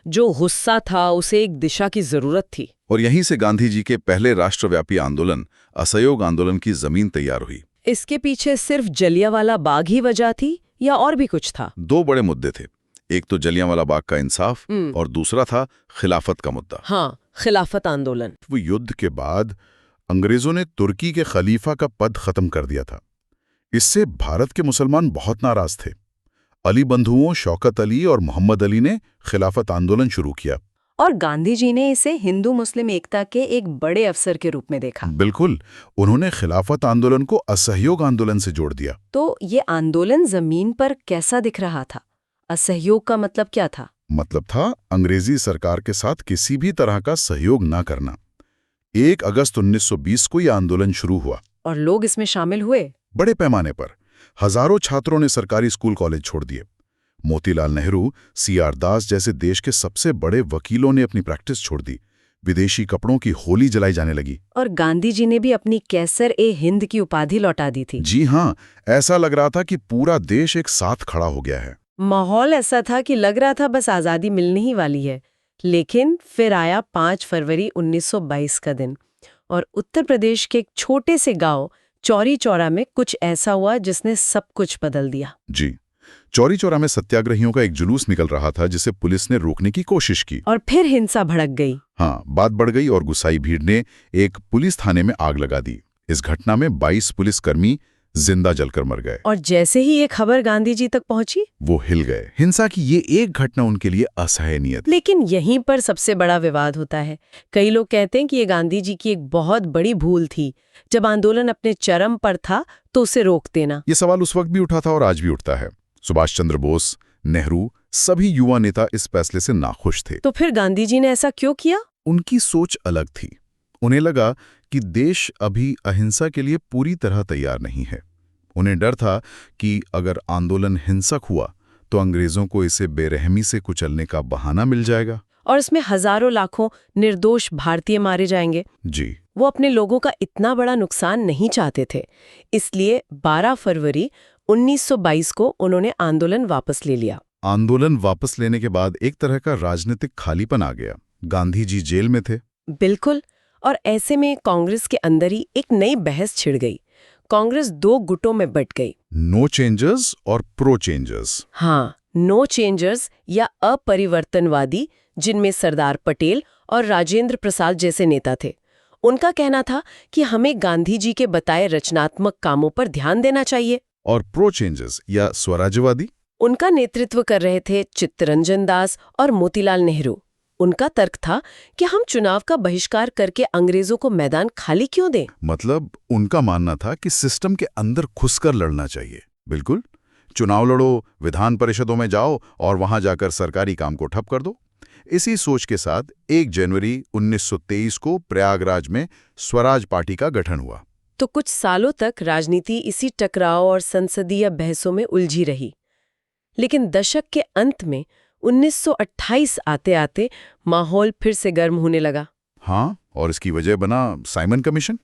जो गुस्सा था उसे एक दिशा की जरूरत थी। और यहीं से गांधी जी के पहले राष्ट्रव्यापी आंदोलन, असहयोग आंदोलन की जमीन तैयार हुई। इसके पीछे सिर्फ जलियांवाला बाग ही वजह थी या और भी कुछ था? 2 बड़े मुद्दे थे। एक तो जलियांवाला बाग का इंसाफ और दूसरा था खिलाफत का मुद्दा। हाँ, खिलाफत आंदोलन। वो युद्ध के बाद अंग्रेजों ने तुर्की के खलीफा का पद खत्म कर दिया था। इससे भारत के मुसलमान बहुत नाराज थे। अली बंधुओं शौकत अली और मोहम्मद अली ने खिलाफत आंदोलन शुरू किया। और गांधी जी ने इसे हिंदू मुस्लिम एकता के एक बड़े अवसर के रूप में देखा। बिल्कुल, उन्होंने खिलाफत आंदोलन को असहयोग आंदोलन से जोड़ दिया। तो ये आंदोलन जमीन पर कैसा दिख रहा था? असहयोग का मतलब क्या था? मतलब था अंग्रेजी सरकार के साथ किसी भी तरह का सहयोग ना करना। 1 अगस्त 1920 को यह आंदोलन शुरू हुआ और लोग इसमें शामिल हुए बड़े पैमाने पर। हजारों छात्रों ने सरकारी स्कूल कॉलेज छोड़ दिए। मोतीलाल नेहरू, CR दास जैसे देश के सबसे बड़े वकीलों ने अपनी प्रैक्टिस छोड़ दी। विदेशी कपड़ों की होली जलाई जाने लगी। और गांधी जी ने भी अपनी कैसर-ए-हिंद की उपाधि लौटा दी थी। जी हाँ, ऐसा लग रहा था कि पूरा देश एक साथ खड़ा हो गया है। माहौल ऐसा था कि लग रहा था बस आजादी मिलने ही वाली है। लेकिन फिर आया 5 फरवरी 1922 का दिन और उत्तर प्रदेश के एक छोटे से गांव चौरी चौरा में कुछ ऐसा हुआ जिसने सब कुछ बदल दिया। जी, चौरी चौरा में सत्याग्रहियों का एक जुलूस निकल रहा था जिसे पुलिस ने रोकने की कोशिश की। और फिर हिंसा भड़क गई। हाँ, बात बढ़ गई और गुस्साई भीड़ ने एक पुलिस थाने में आग लगा दी। इस घटना में 22 पुलिसकर्मी जिंदा जलकर मर गए। और जैसे ही ये खबर गांधी जी तक पहुंची, वो हिल गए। हिंसा की ये एक घटना उनके लिए असहनीय थी। लेकिन यहीं पर सबसे बड़ा विवाद होता है। कई लोग कहते हैं कि ये गांधी जी की एक बहुत बड़ी भूल थी। जब आंदोलन अपने चरम पर था तो उसे रोक देना। ये सवाल उस वक्त भी उठा था और आज भी उठता है। सुभाष चंद्र बोस, नेहरू, सभी युवा नेता इस फैसले से नाखुश थे। तो फिर गांधी जी ने ऐसा क्यों किया? उनकी सोच अलग थी। उन्हें लगा कि देश अभी अहिंसा के लिए पूरी तरह तैयार नहीं है। उन्हें डर था कि अगर आंदोलन हिंसक हुआ तो अंग्रेजों को इसे बेरहमी से कुचलने का बहाना मिल जाएगा और इसमें हजारों लाखों निर्दोष भारतीय मारे जाएंगे। जी, वो अपने लोगों का इतना बड़ा नुकसान नहीं चाहते थे। इसलिए 12 फरवरी 1922 को उन्होंने आंदोलन वापस ले लिया। आंदोलन वापस लेने के बाद एक तरह का राजनीतिक खालीपन आ गया। गांधी जी जेल में थे। बिल्कुल। और ऐसे में कांग्रेस के अंदर ही एक नई बहस छिड़ गई। कांग्रेस दो गुटों में बंट गई। नो चेंजर्स और प्रो चेंजर्स। हाँ, नो चेंजर्स या अपरिवर्तनवादी, जिनमें सरदार पटेल और राजेंद्र प्रसाद जैसे नेता थे। उनका कहना था कि हमें गांधी जी के बताए रचनात्मक कामों पर ध्यान देना चाहिए। और प्रो चेंजर्स या स्वराज्यवादी, उनका नेतृत्व कर रहे थे चित्तरंजन दास और मोतीलाल नेहरू। उनका तर्क था कि हम चुनाव का बहिष्कार करके अंग्रेजों को मैदान खाली क्यों दें। मतलब उनका मानना था कि सिस्टम के अंदर घुसकर लड़ना चाहिए। बिल्कुल, चुनाव लड़ो, विधान परिषदों में जाओ और वहां जाकर सरकारी काम को ठप कर दो। इसी सोच के साथ 1 जनवरी 1923 को प्रयागराज में स्वराज पार्टी का गठन हुआ। तो कुछ सालों तक राजनीति इसी टकराव और संसदीय बहसों में उलझी रही। लेकिन दशक के अंत में 1928 आते आते माहौल फिर से गर्म होने लगा। हाँ, और इसकी वजह बना साइमन कमीशन।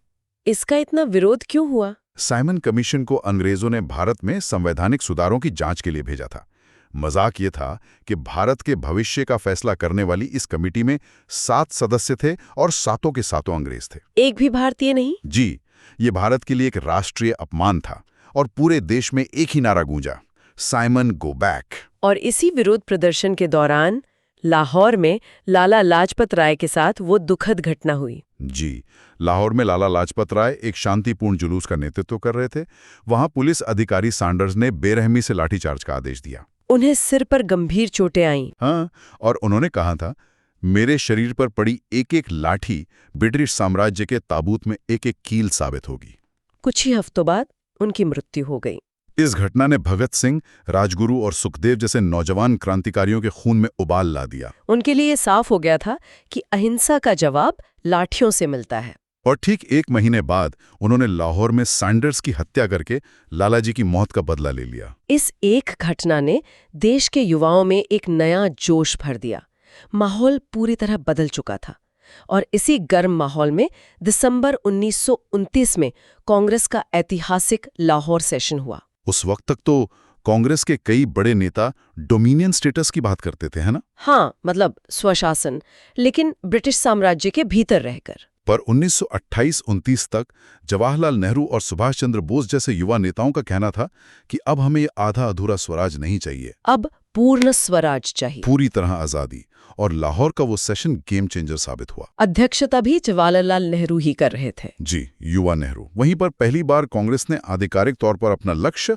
इसका इतना विरोध क्यों हुआ? साइमन कमीशन को अंग्रेजों ने भारत में संवैधानिक सुधारों की जांच के लिए भेजा था। मजाक ये था कि भारत के भविष्य का फैसला करने वाली इस कमेटी में 7 सदस्य थे और सातों के सातों अंग्रेज थे। एक भी भारतीय नहीं? जी, ये भारत के लिए एक राष्ट्रीय अपमान था और पूरे देश में एक ही नारा गूंजा, साइमन गो बैक। और इसी विरोध प्रदर्शन के दौरान लाहौर में लाला लाजपत राय के साथ वो दुखद घटना हुई। जी, लाहौर में लाला लाजपत राय एक शांतिपूर्ण जुलूस का नेतृत्व कर रहे थे। वहां पुलिस अधिकारी सैंडर्स ने बेरहमी से लाठीचार्ज का आदेश दिया। उन्हें सिर पर गंभीर चोटें आईं। हाँ, और उन्होंने कहा था, मेरे शरीर पर पड़ी एक एक लाठी ब्रिटिश साम्राज्य के ताबूत में एक एक कील साबित होगी। कुछ ही हफ्तों बाद उनकी मृत्यु हो गई। इस घटना ने भगत सिंह, राजगुरु और सुखदेव जैसे नौजवान क्रांतिकारियों के खून में उबाल ला दिया। उनके लिए साफ हो गया था कि अहिंसा का जवाब लाठियों से मिलता है। और ठीक 1 महीने बाद उन्होंने लाहौर में सैंडर्स की हत्या करके लालाजी की मौत का बदला ले लिया। इस एक घटना ने देश के युवाओं में एक नया जोश भर दिया। माहौल पूरी तरह बदल चुका था और इसी गर्म माहौल में दिसंबर 1929 में कांग्रेस का ऐतिहासिक लाहौर सेशन हुआ। उस वक्त तक तो कांग्रेस के कई बड़े नेता डोमिनियन स्टेटस की बात करते थे, है ना? हाँ, मतलब स्वशासन, लेकिन ब्रिटिश साम्राज्य के भीतर रहकर। पर 1928-29 तक जवाहरलाल नेहरू और सुभाष चंद्र बोस जैसे युवा नेताओं का कहना था कि अब हमें ये आधा अधूरा स्वराज नहीं चाहिए, अब पूर्ण स्वराज चाहिए, पूरी तरह आजादी। और लाहौर का वो सेशन गेम चेंजर साबित हुआ। अध्यक्षता भी जवाहरलाल नेहरू ही कर रहे थे। जी, युवा नेहरू। वहीं पर पहली बार कांग्रेस ने आधिकारिक तौर पर अपना लक्ष्य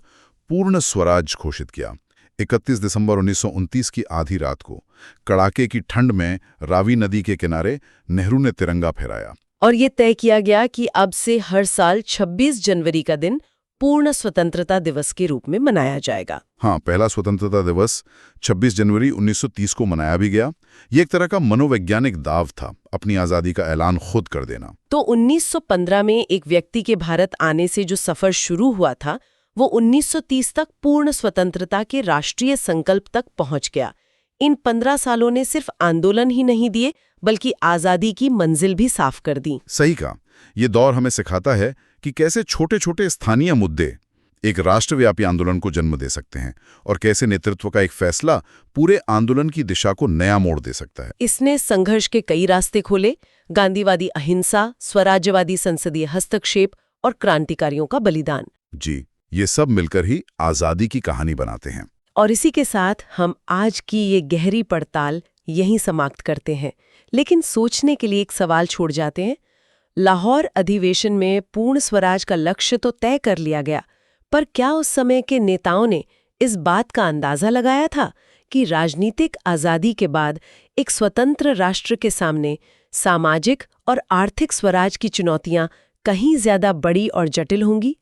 पूर्ण स्वराज घोषित किया। 31 दिसंबर 1929 की आधी रात को कड़ाके की ठंड में रावी नदी के किनारे नेहरू ने तिरंगा फहराया। और ये तय किया गया कि अब से हर साल 26 जनवरी का दिन पूर्ण स्वतंत्रता दिवस के रूप में मनाया जाएगा। हाँ, पहला स्वतंत्रता दिवस 26 जनवरी 1930 को मनाया भी गया। ये एक तरह का मनोवैज्ञानिक दाव था, अपनी आज़ादी का ऐलान खुद कर देना। तो 1915 में एक व्यक्ति के भारत आने से जो सफर शुरू हुआ था, वो 1930 तक पूर्ण स्वतंत्रता के राष्ट्रीय संकल्प तक पहुंच गया। इन 15 सालों ने सिर्फ आंदोलन ही नहीं दिए, बल्कि आज़ादी की मंजिल भी साफ कर दी। सही कहा। ये दौर हमें सिखाता है कि कैसे छोटे छोटे स्थानीय मुद्दे एक राष्ट्रव्यापी आंदोलन को जन्म दे सकते हैं और कैसे नेतृत्व का एक फैसला पूरे आंदोलन की दिशा को नया मोड़ दे सकता है। इसने संघर्ष के कई रास्ते खोले, गांधीवादी अहिंसा, स्वराज्यवादी संसदीय हस्तक्षेप और क्रांतिकारियों का बलिदान। जी, ये सब मिलकर ही आज़ादी की कहानी बनाते हैं। और इसी के साथ हम आज की ये गहरी पड़ताल यहीं समाप्त करते हैं, लेकिन सोचने के लिए एक सवाल छोड़ जाते हैं। लाहौर अधिवेशन में पूर्ण स्वराज का लक्ष्य तो तय कर लिया गया, पर क्या उस समय के नेताओं ने इस बात का अंदाजा लगाया था कि राजनीतिक आज़ादी के बाद एक स्वतंत्र राष्ट्र के सामने सामाजिक और आर्थिक स्वराज की चुनौतियां कहीं ज्यादा बड़ी और जटिल होंगी?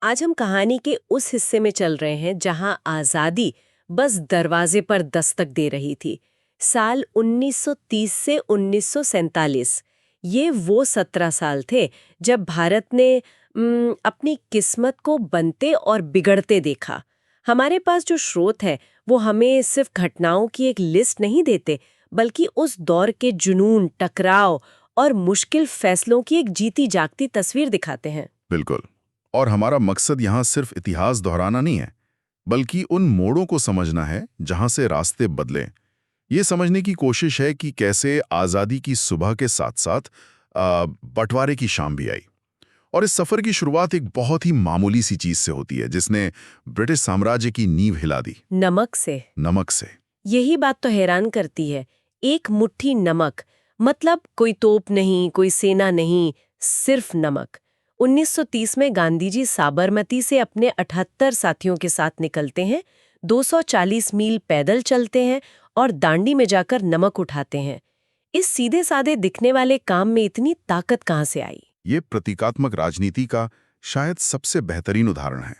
आज हम कहानी के उस हिस्से में चल रहे हैं जहां आज़ादी बस दरवाजे पर दस्तक दे रही थी। साल 1930 से 1947, ये वो 17 साल थे जब भारत ने अपनी किस्मत को बनते और बिगड़ते देखा। हमारे पास जो स्रोत है वो हमें सिर्फ घटनाओं की एक लिस्ट नहीं देते, बल्कि उस दौर के जुनून, टकराव और मुश्किल फैसलों की एक जीती जागती तस्वीर दिखाते हैं। बिल्कुल। और हमारा मकसद यहाँ सिर्फ इतिहास दोहराना नहीं है, बल्कि उन मोड़ों को समझना है जहाँ से रास्ते बदले। ये समझने की कोशिश है कि कैसे आज़ादी की सुबह के साथ साथ बंटवारे की शाम भी आई और इस सफर की शुरुआत एक बहुत ही मामूली सी चीज से होती है जिसने ब्रिटिश साम्राज्य की नींव हिला दी। नमक से। नमक से। यही बात तो हैरान करती है। एक मुट्ठी नमक, मतलब कोई तोप नहीं, कोई सेना नहीं, सिर्फ नमक। 1930 में गांधी जी साबरमती से अपने 78 साथियों के साथ निकलते हैं, 240 मील पैदल चलते हैं और दांडी में जाकर नमक उठाते हैं। इस सीधे साधे दिखने वाले काम में इतनी ताकत कहाँ से आई? ये प्रतीकात्मक राजनीति का शायद सबसे बेहतरीन उदाहरण है।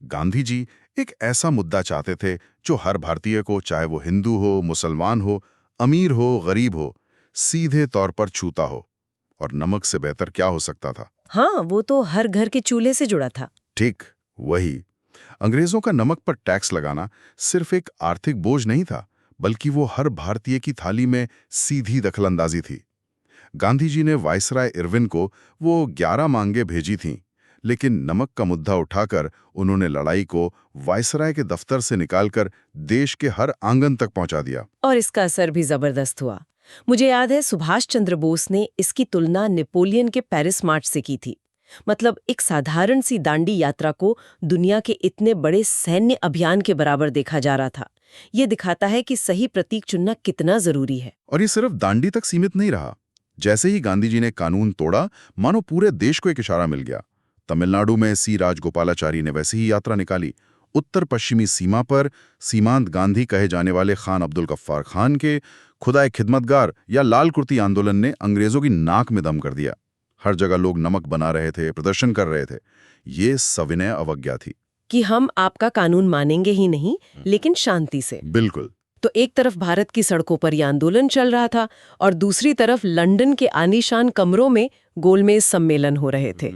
गांधी जी एक ऐसा मुद्दा चाहते थे जो हर भारतीय को, चाहे वो हिंदू हो, मुसलमान हो, अमीर हो, गरीब हो, सीधे तौर पर छूता हो। और नमक से बेहतर क्या हो सकता था? हाँ, वो तो हर घर के चूल्हे से जुड़ा था। ठीक वही। अंग्रेजों का नमक पर टैक्स लगाना सिर्फ एक आर्थिक बोझ नहीं था, बल्कि वो हर भारतीय की थाली में सीधी दखलंदाजी थी। गांधी जी ने वायसराय इरविन को वो 11 मांगे भेजी थीं, लेकिन नमक का मुद्दा उठाकर उन्होंने लड़ाई को वायसराय के दफ्तर से निकालकर देश के हर आंगन तक पहुंचा दिया। और इसका असर भी जबरदस्त हुआ। मुझे याद है सुभाष चंद्र बोस ने इसकी तुलना नेपोलियन के पेरिस मार्च से की थी। मतलब एक साधारण सी दांडी यात्रा को दुनिया के इतने बड़े सैन्य अभियान के बराबर देखा जा रहा था। ये दिखाता है कि सही प्रतीक चुनना कितना जरूरी है। और ये सिर्फ दांडी तक सीमित नहीं रहा। जैसे ही गांधी जी ने कानून तोड़ा, मानो पूरे देश को एक इशारा मिल गया। तमिलनाडु में सी राजगोपालाचारी ने वैसी ही यात्रा निकाली। उत्तर पश्चिमी सीमा पर सीमांत गांधी कहे जाने वाले खान अब्दुल गफ्फार खान के खुदाए खिदमतगार या लाल कुर्ती आंदोलन ने अंग्रेजों की नाक में दम कर दिया। हर जगह लोग नमक बना रहे थे, प्रदर्शन कर रहे थे। ये सविनय अवज्ञा थी कि हम आपका कानून मानेंगे ही नहीं, लेकिन शांति से। बिल्कुल। तो एक तरफ भारत की सड़कों पर यह आंदोलन चल रहा था और दूसरी तरफ लंदन के आलीशान कमरों में गोलमेज सम्मेलन हो रहे थे।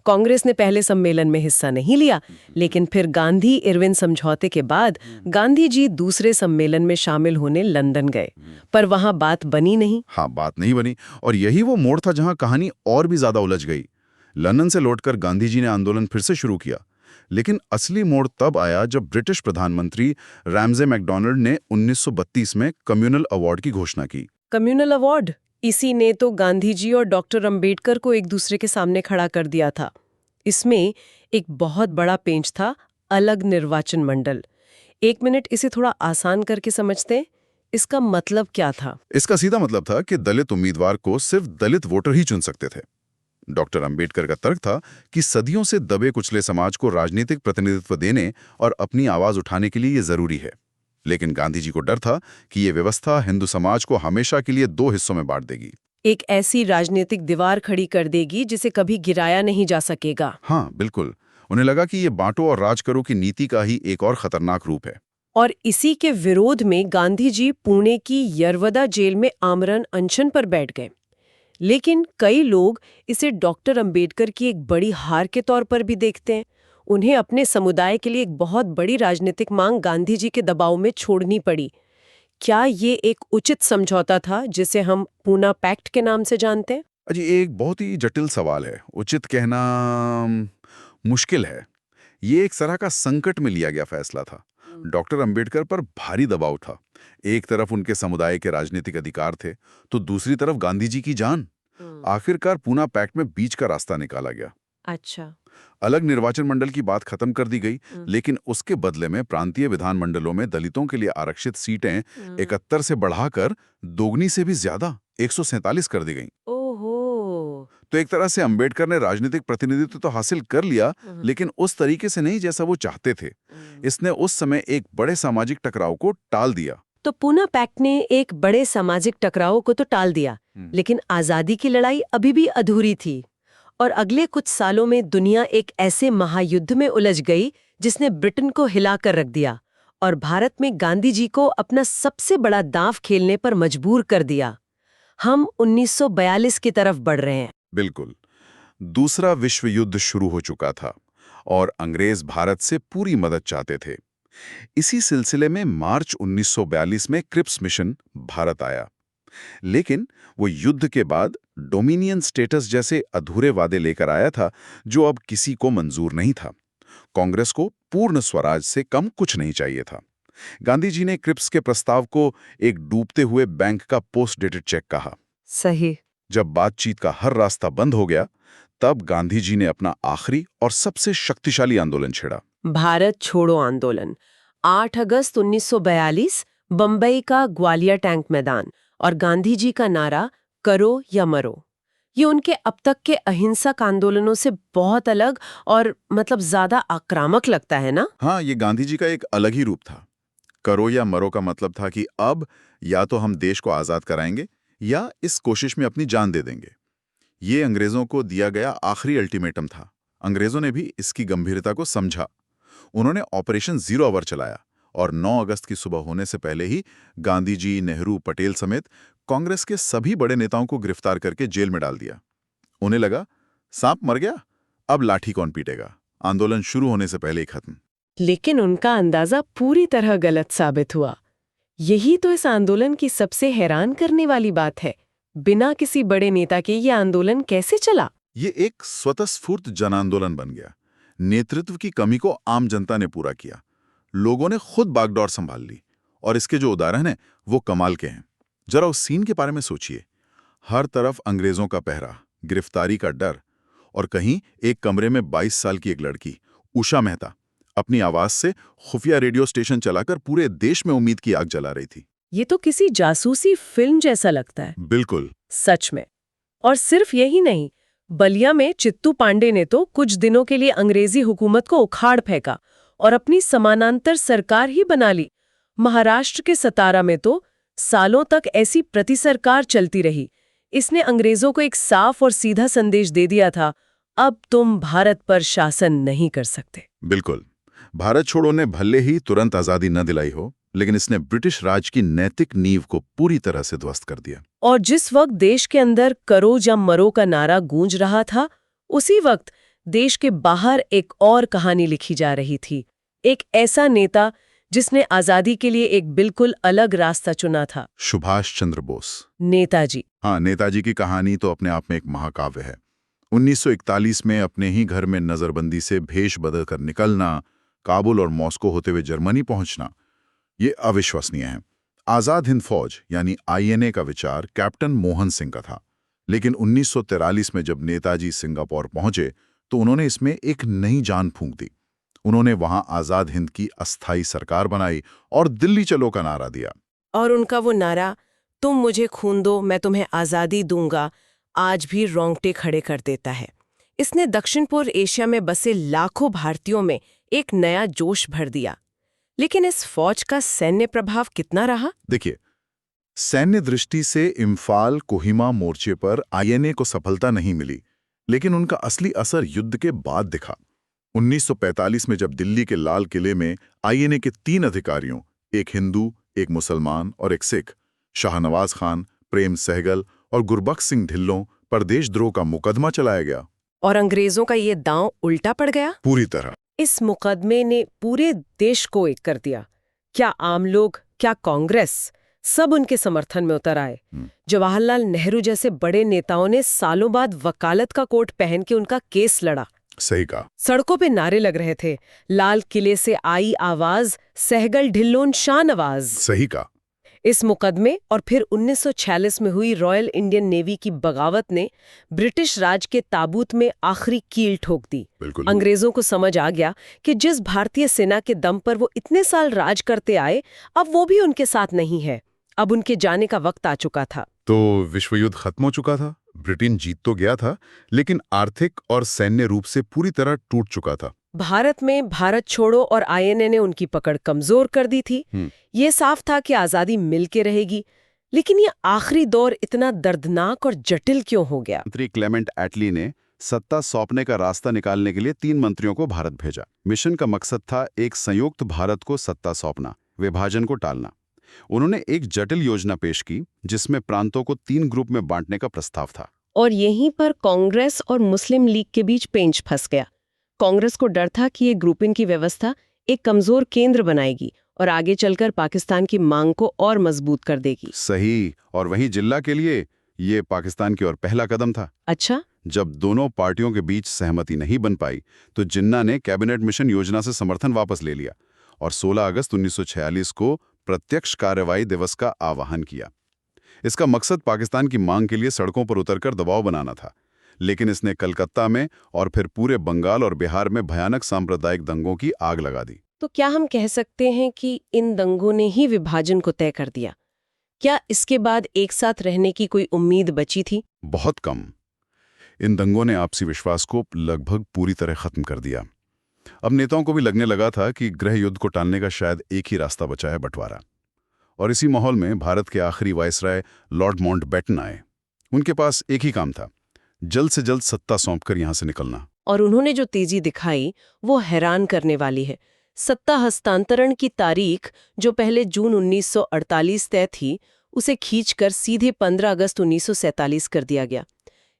कांग्रेस ने पहले सम्मेलन में हिस्सा नहीं लिया, लेकिन फिर गांधी इरविन समझौते के बाद गांधी जी दूसरे सम्मेलन में शामिल होने लंदन गए, पर वहां बात बनी नहीं। हाँ, बात नहीं बनी। और यही वो मोड़ था जहां कहानी और भी ज्यादा उलझ गई। लंदन से लौटकर गांधी जी ने आंदोलन फिर से शुरू किया, लेकिन असली मोड़ तब आया जब ब्रिटिश प्रधानमंत्री रैमजे मैकडॉनल्ड ने 1932 में कम्युनल अवार्ड की घोषणा की। Communal award? इसी ने तो गांधी जी और डॉक्टर अंबेडकर को एक दूसरे के सामने खड़ा कर दिया था। इसमें एक बहुत बड़ा पेंच था, अलग निर्वाचन मंडल। 1 मिनट इसे थोड़ा आसान करके समझते हैं। इसका मतलब क्या था? इसका सीधा मतलब था कि दलित उम्मीदवार को सिर्फ दलित वोटर ही चुन सकते थे। डॉक्टर अंबेडकर का तर्क था कि सदियों से दबे कुचले समाज को राजनीतिक प्रतिनिधित्व देने और अपनी आवाज उठाने के लिए ये जरूरी है। लेकिन गांधी जी को डर था कि ये व्यवस्था हिंदू समाज को हमेशा के लिए 2 हिस्सों में बांट देगी। एक ऐसी राजनीतिक दीवार खड़ी कर देगी जिसे कभी गिराया नहीं जा सकेगा। हाँ, बिल्कुल। उन्हें लगा कि ये बांटो और राज करो की नीति का ही एक और खतरनाक रूप है। और इसी के विरोध में गांधी जी पुणे की यरवदा जेल में आमरण अनशन पर बैठ गए। लेकिन कई लोग इसे डॉक्टर अंबेडकर की एक बड़ी हार के तौर पर भी देखते हैं। उन्हें अपने समुदाय के लिए एक बहुत बड़ी राजनीतिक मांग गांधी जी के दबाव में छोड़नी पड़ी। क्या ये एक उचित समझौता था जिसे हम पूना पैक्ट के नाम से जानते हैं? अजी, एक बहुत ही जटिल सवाल है। उचित कहना मुश्किल है। ये एक तरह का संकट में लिया गया फैसला था। डॉक्टर अंबेडकर पर भारी दबाव था। एक तरफ उनके समुदाय के राजनीतिक अधिकार थे, तो दूसरी तरफ गांधी जी की जान। आखिरकार पूना पैक्ट में बीच का रास्ता निकाला गया। अच्छा। अलग निर्वाचन मंडल की बात खत्म कर दी गई, लेकिन उसके बदले में प्रांतीय विधानमंडलों में दलितों के लिए आरक्षित सीटें 71 से बढ़ाकर दोगुनी से भी ज्यादा 147 कर दी गईं। ओहो। तो एक तरह से अंबेडकर ने राजनीतिक प्रतिनिधित्व तो हासिल कर लिया, लेकिन उस तरीके से नहीं जैसा वो चाहते थे। इसने उस समय एक बड़े सामाजिक टकराव को टाल दिया। तो पूना पैक्ट ने एक बड़े सामाजिक टकराव को तो टाल दिया, लेकिन आजादी की लड़ाई अभी भी अधूरी थी। और अगले कुछ सालों में दुनिया एक ऐसे महायुद्ध में उलझ गई जिसने ब्रिटेन को हिलाकर रख दिया और भारत में गांधी जी को अपना सबसे बड़ा दांव खेलने पर मजबूर कर दिया। हम 1942 की तरफ बढ़ रहे हैं। बिल्कुल। दूसरा विश्व युद्ध शुरू हो चुका था और अंग्रेज भारत से पूरी मदद चाहते थे। इसी सिलसिले में मार्च 1942 में क्रिप्स मिशन भारत आया। लेकिन वो युद्ध के बाद डोमिनियन स्टेटस जैसे अधूरे वादे लेकर आया था, जो अब किसी को मंजूर नहीं था। कांग्रेस को पूर्ण स्वराज से कम कुछ नहीं चाहिए था। गांधी जी ने क्रिप्स के प्रस्ताव को एक डूबते हुए बैंक का पोस्ट डेटेड चेक कहा। सही। जब बातचीत का हर रास्ता बंद हो गया, तब गांधी जी ने अपना आखिरी और सबसे शक्तिशाली आंदोलन छेड़ा, भारत छोड़ो आंदोलन। 8 अगस्त 1942 बंबई का ग्वालियर टैंक मैदान और गांधी जी का नारा करो या मरो। ये उनके अब तक के अहिंसक आंदोलनों से बहुत अलग और ज्यादा आक्रामक लगता है ना? हाँ, ये गांधी जी का एक अलग ही रूप था। करो या मरो का मतलब था कि अब या तो हम देश को आजाद कराएंगे या इस कोशिश में अपनी जान दे देंगे। ये अंग्रेजों को दिया गया आखिरी अल्टीमेटम था। अंग्रेजों ने भी इसकी गंभीरता को समझा। उन्होंने ऑपरेशन जीरो आवर चलाया और 9 अगस्त की सुबह होने से पहले ही गांधी जी, नेहरू, पटेल समेत कांग्रेस के सभी बड़े नेताओं को गिरफ्तार करके जेल में डाल दिया। उन्हें लगा सांप मर गया, अब लाठी कौन पीटेगा, आंदोलन शुरू होने से पहले ही खत्म। लेकिन उनका अंदाजा पूरी तरह गलत साबित हुआ। यही तो इस आंदोलन की सबसे हैरान करने वाली बात है। बिना किसी बड़े नेता के ये आंदोलन कैसे चला? ये एक स्वतःस्फूर्त जन आंदोलन बन गया। नेतृत्व की कमी को आम जनता ने पूरा किया। लोगों ने खुद बागडोर संभाल ली और इसके जो उदाहरण हैं वो कमाल के हैं। जरा उस सीन के बारे में सोचिए। हर तरफ अंग्रेजों का पहरा, गिरफ्तारी का डर और कहीं एक कमरे में 22 साल की एक लड़की उषा मेहता अपनी आवाज से खुफिया रेडियो स्टेशन चलाकर पूरे देश में उम्मीद की आग जला रही थी। ये तो किसी जासूसी फिल्म जैसा लगता है। बिल्कुल, सच में। और सिर्फ यही नहीं, बलिया में चित्तू पांडे ने तो कुछ दिनों के लिए अंग्रेजी हुकूमत को उखाड़ फेंका और अपनी समानांतर सरकार ही बना ली। महाराष्ट्र के सतारा में तो सालों तक ऐसी प्रति सरकार चलती रही। इसने अंग्रेजों को एक साफ और सीधा संदेश दे दिया था, अब तुम भारत पर शासन नहीं कर सकते। बिल्कुल। भारत छोड़ो ने भले ही तुरंत आजादी न दिलाई हो, लेकिन इसने ब्रिटिश राज की नैतिक नींव को पूरी तरह से ध्वस्त कर दिया। और जिस वक्त देश के अंदर करो या मरो का नारा गूंज रहा था, उसी वक्त देश के बाहर एक और कहानी लिखी जा रही थी। एक ऐसा नेता जिसने आजादी के लिए एक बिल्कुल अलग रास्ता चुना था। सुभाष चंद्र बोस। नेताजी। हाँ, नेताजी की कहानी तो अपने आप में एक महाकाव्य है। 1941 में अपने ही घर में नजरबंदी से भेष बदल कर निकलना, काबुल और मॉस्को होते हुए जर्मनी पहुंचना, ये अविश्वसनीय है। आजाद हिंद फौज यानी आईएनए का विचार कैप्टन मोहन सिंह का था, लेकिन 1943 में जब नेताजी सिंगापुर पहुंचे तो उन्होंने इसमें एक नई जान फूंक दी। उन्होंने वहां आजाद हिंद की अस्थायी सरकार बनाई और दिल्ली चलो का नारा दिया। और उनका वो नारा, तुम मुझे खून दो मैं तुम्हें आजादी दूंगा, आज भी रोंगटे खड़े कर देता है। इसने दक्षिण पूर्व एशिया में बसे लाखों भारतीयों में एक नया जोश भर दिया। लेकिन इस फौज का सैन्य प्रभाव कितना रहा? देखिए, सैन्य दृष्टि से इम्फाल, कोहिमा मोर्चे पर आईएनए को सफलता नहीं मिली, लेकिन उनका असली असर युद्ध के बाद दिखा। 1945 में जब दिल्ली के लाल किले में आईएनए के 3 अधिकारियों, एक हिंदू, एक मुसलमान और एक सिख, शाहनवाज खान, प्रेम सहगल और गुरबख्श सिंह ढिल्लों पर देशद्रोह का मुकदमा चलाया गया। और अंग्रेजों का ये दांव उल्टा पड़ गया पूरी तरह। इस मुकदमे ने पूरे देश को एक कर दिया। क्या आम लोग, क्या कांग्रेस, सब उनके समर्थन में उतर आए। जवाहरलाल नेहरू जैसे बड़े नेताओं ने सालों बाद वकालत का कोट पहन के उनका केस लड़ा। सही कहा। सड़कों पे नारे लग रहे थे, लाल किले से आई आवाज, सहगल ढिल्लों शाहनवाज। सही कहा। इस मुकदमे और फिर 1946 में हुई रॉयल इंडियन नेवी की बगावत ने ब्रिटिश राज के ताबूत में आखिरी कील ठोक दी। बिल्कुल। अंग्रेजों को समझ आ गया कि जिस भारतीय सेना के दम पर वो इतने साल राज करते आए, अब वो भी उनके साथ नहीं है। अब उनके जाने का वक्त आ चुका था। तो विश्व युद्ध खत्म हो चुका था, ब्रिटेन जीत तो गया था, लेकिन आर्थिक और सैन्य रूप से पूरी तरह टूट चुका था। भारत में भारत छोड़ो और आईएनए ने उनकी पकड़ कमजोर कर दी थी। ये साफ था कि आजादी मिलके रहेगी, लेकिन ये आखिरी दौर इतना दर्दनाक और जटिल क्यों हो गया? मंत्री क्लेमेंट एटली ने सत्ता सौंपने का रास्ता निकालने के लिए 3 मंत्रियों को भारत भेजा। मिशन का मकसद था एक संयुक्त भारत को सत्ता सौंपना, विभाजन को टालना। उन्होंने एक जटिल योजना पेश की जिसमें प्रांतों को 3 ग्रुप में बांटने का प्रस्ताव था। और यहीं पर कांग्रेस और मुस्लिम लीग के बीच पेंच फंस गया। कांग्रेस को डर था कि ये ग्रुपिंग की व्यवस्था एक कमजोर केंद्र बनाएगी और आगे चलकर पाकिस्तान की मांग को और मजबूत कर देगी। सही। और वहीं जिल्ला के लिए ये पाकिस्तान की ओर पहला कदम था। अच्छा। जब दोनों पार्टियों के बीच सहमति नहीं बन पाई तो जिन्ना ने कैबिनेट मिशन योजना से समर्थन वापस ले लिया और 16 अगस्त 1946 को प्रत्यक्ष कार्रवाई दिवस का आह्वान किया। इसका मकसद पाकिस्तान की मांग के लिए सड़कों पर उतरकर दबाव बनाना था, लेकिन इसने कलकत्ता में और फिर पूरे बंगाल और बिहार में भयानक सांप्रदायिक दंगों की आग लगा दी। तो क्या हम कह सकते हैं कि इन दंगों ने ही विभाजन को तय कर दिया? क्या इसके बाद एक साथ रहने की कोई उम्मीद बची थी? बहुत कम। इन दंगों ने आपसी विश्वास को लगभग पूरी तरह खत्म कर दिया। अब नेताओं को भी लगने लगा था कि गृह युद्ध को टालने का शायद एक ही रास्ता बचा है, बंटवारा। और इसी माहौल में भारत के आखिरी वायसराय लॉर्ड माउंटबेटन आए। उनके पास एक ही काम था, जल्द से जल्द सत्ता सौंपकर यहां से निकलना। और उन्होंने जो तेजी दिखाई वो हैरान करने वाली है। सत्ता हस्तांतरण की तारीख जो पहले जून 1948 तय थी, उसे खींचकर सीधे 15 अगस्त 1947 कर दिया गया।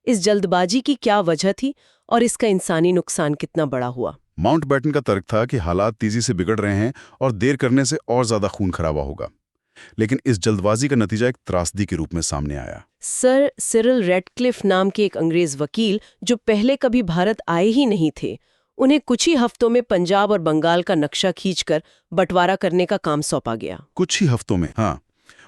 इस जल्दबाजी की क्या वजह थी और इसका इंसानी नुकसान कितना बड़ा हुआ? माउंटबेटन का तर्क था कि हालात तेजी से बिगड़ रहे हैं और देर करने से और ज्यादा खून खराबा होगा। लेकिन इस जल्दबाजी का नतीजा एक त्रासदी के रूप में सामने आया। सर सिरिल रेडक्लिफ नाम के एक अंग्रेज वकील, जो पहले कभी भारत आए ही नहीं थे, उन्हें कुछ ही हफ्तों में पंजाब और बंगाल का नक्शा खींचकर बंटवारा करने का काम सौंपा गया। कुछ ही हफ्तों में? हाँ।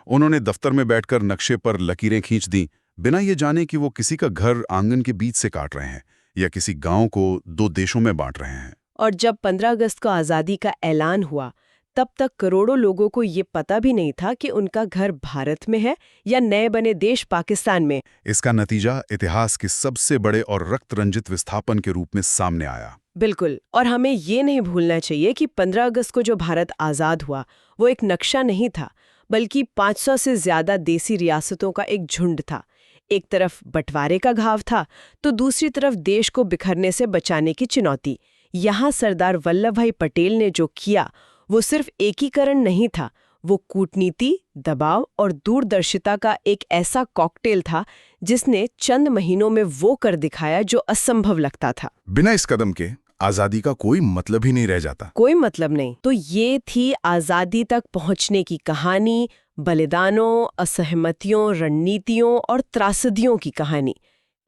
उन्होंने दफ्तर में बैठकर नक्शे पर लकीरें खींच दी, बिना ये जाने कि वो किसी का घर आंगन के बीच से काट रहे हैं या किसी गांव को 2 देशों में बांट रहे हैं। और जब 15 अगस्त को आज़ादी का ऐलान हुआ, तब तक करोड़ों लोगों को ये पता भी नहीं था कि उनका घर भारत में है या नए बने देश पाकिस्तान में। इसका नतीजा इतिहास के सबसे बड़े और रक्त रंजित विस्थापन के रूप में सामने आया। बिल्कुल। और हमें ये नहीं भूलना चाहिए कि 15 अगस्त को जो भारत आज़ाद हुआ, वो एक नक्शा नहीं था, बल्कि 500 से ज्यादा देसी रियासतों का एक झुंड था। एक तरफ बंटवारे का घाव था, तो दूसरी तरफ देश को बिखरने से बचाने की चुनौती। यहाँ सरदार वल्लभ भाई पटेल ने जो किया, वो सिर्फ एकीकरण नहीं था, वो कूटनीति, दबाव और दूरदर्शिता का एक ऐसा कॉकटेल था जिसने चंद महीनों में वो कर दिखाया जो असंभव लगता था। बिना इस कदम के आजादी का कोई मतलब ही नहीं रह जाता। कोई मतलब नहीं। तो ये थी आजादी तक पहुंचने की कहानी, बलिदानों, असहमतियों, रणनीतियों और त्रासदियों की कहानी।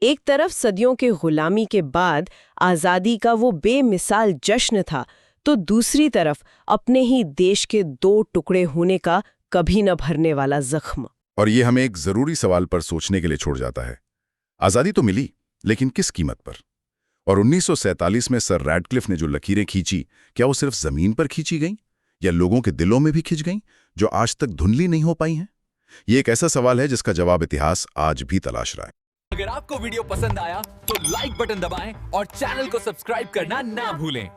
एक तरफ सदियों के गुलामी के बाद आजादी का वो बेमिसाल जश्न था, तो दूसरी तरफ अपने ही देश के 2 टुकड़े होने का कभी न भरने वाला जख्म। और ये हमें एक जरूरी सवाल पर सोचने के लिए छोड़ जाता है। आजादी तो मिली, लेकिन किस कीमत पर? और 1947 में सर रैडक्लिफ ने जो लकीरें खींची, क्या वो सिर्फ जमीन पर खींची गईं या लोगों के दिलों में भी खिंच गईं, जो आज तक धुंधली नहीं हो पाई हैं? ये एक ऐसा सवाल है जिसका जवाब इतिहास आज भी तलाश रहा है। अगर आपको वीडियो पसंद आया तो लाइक बटन दबाएं और चैनल को सब्सक्राइब करना ना भूलें।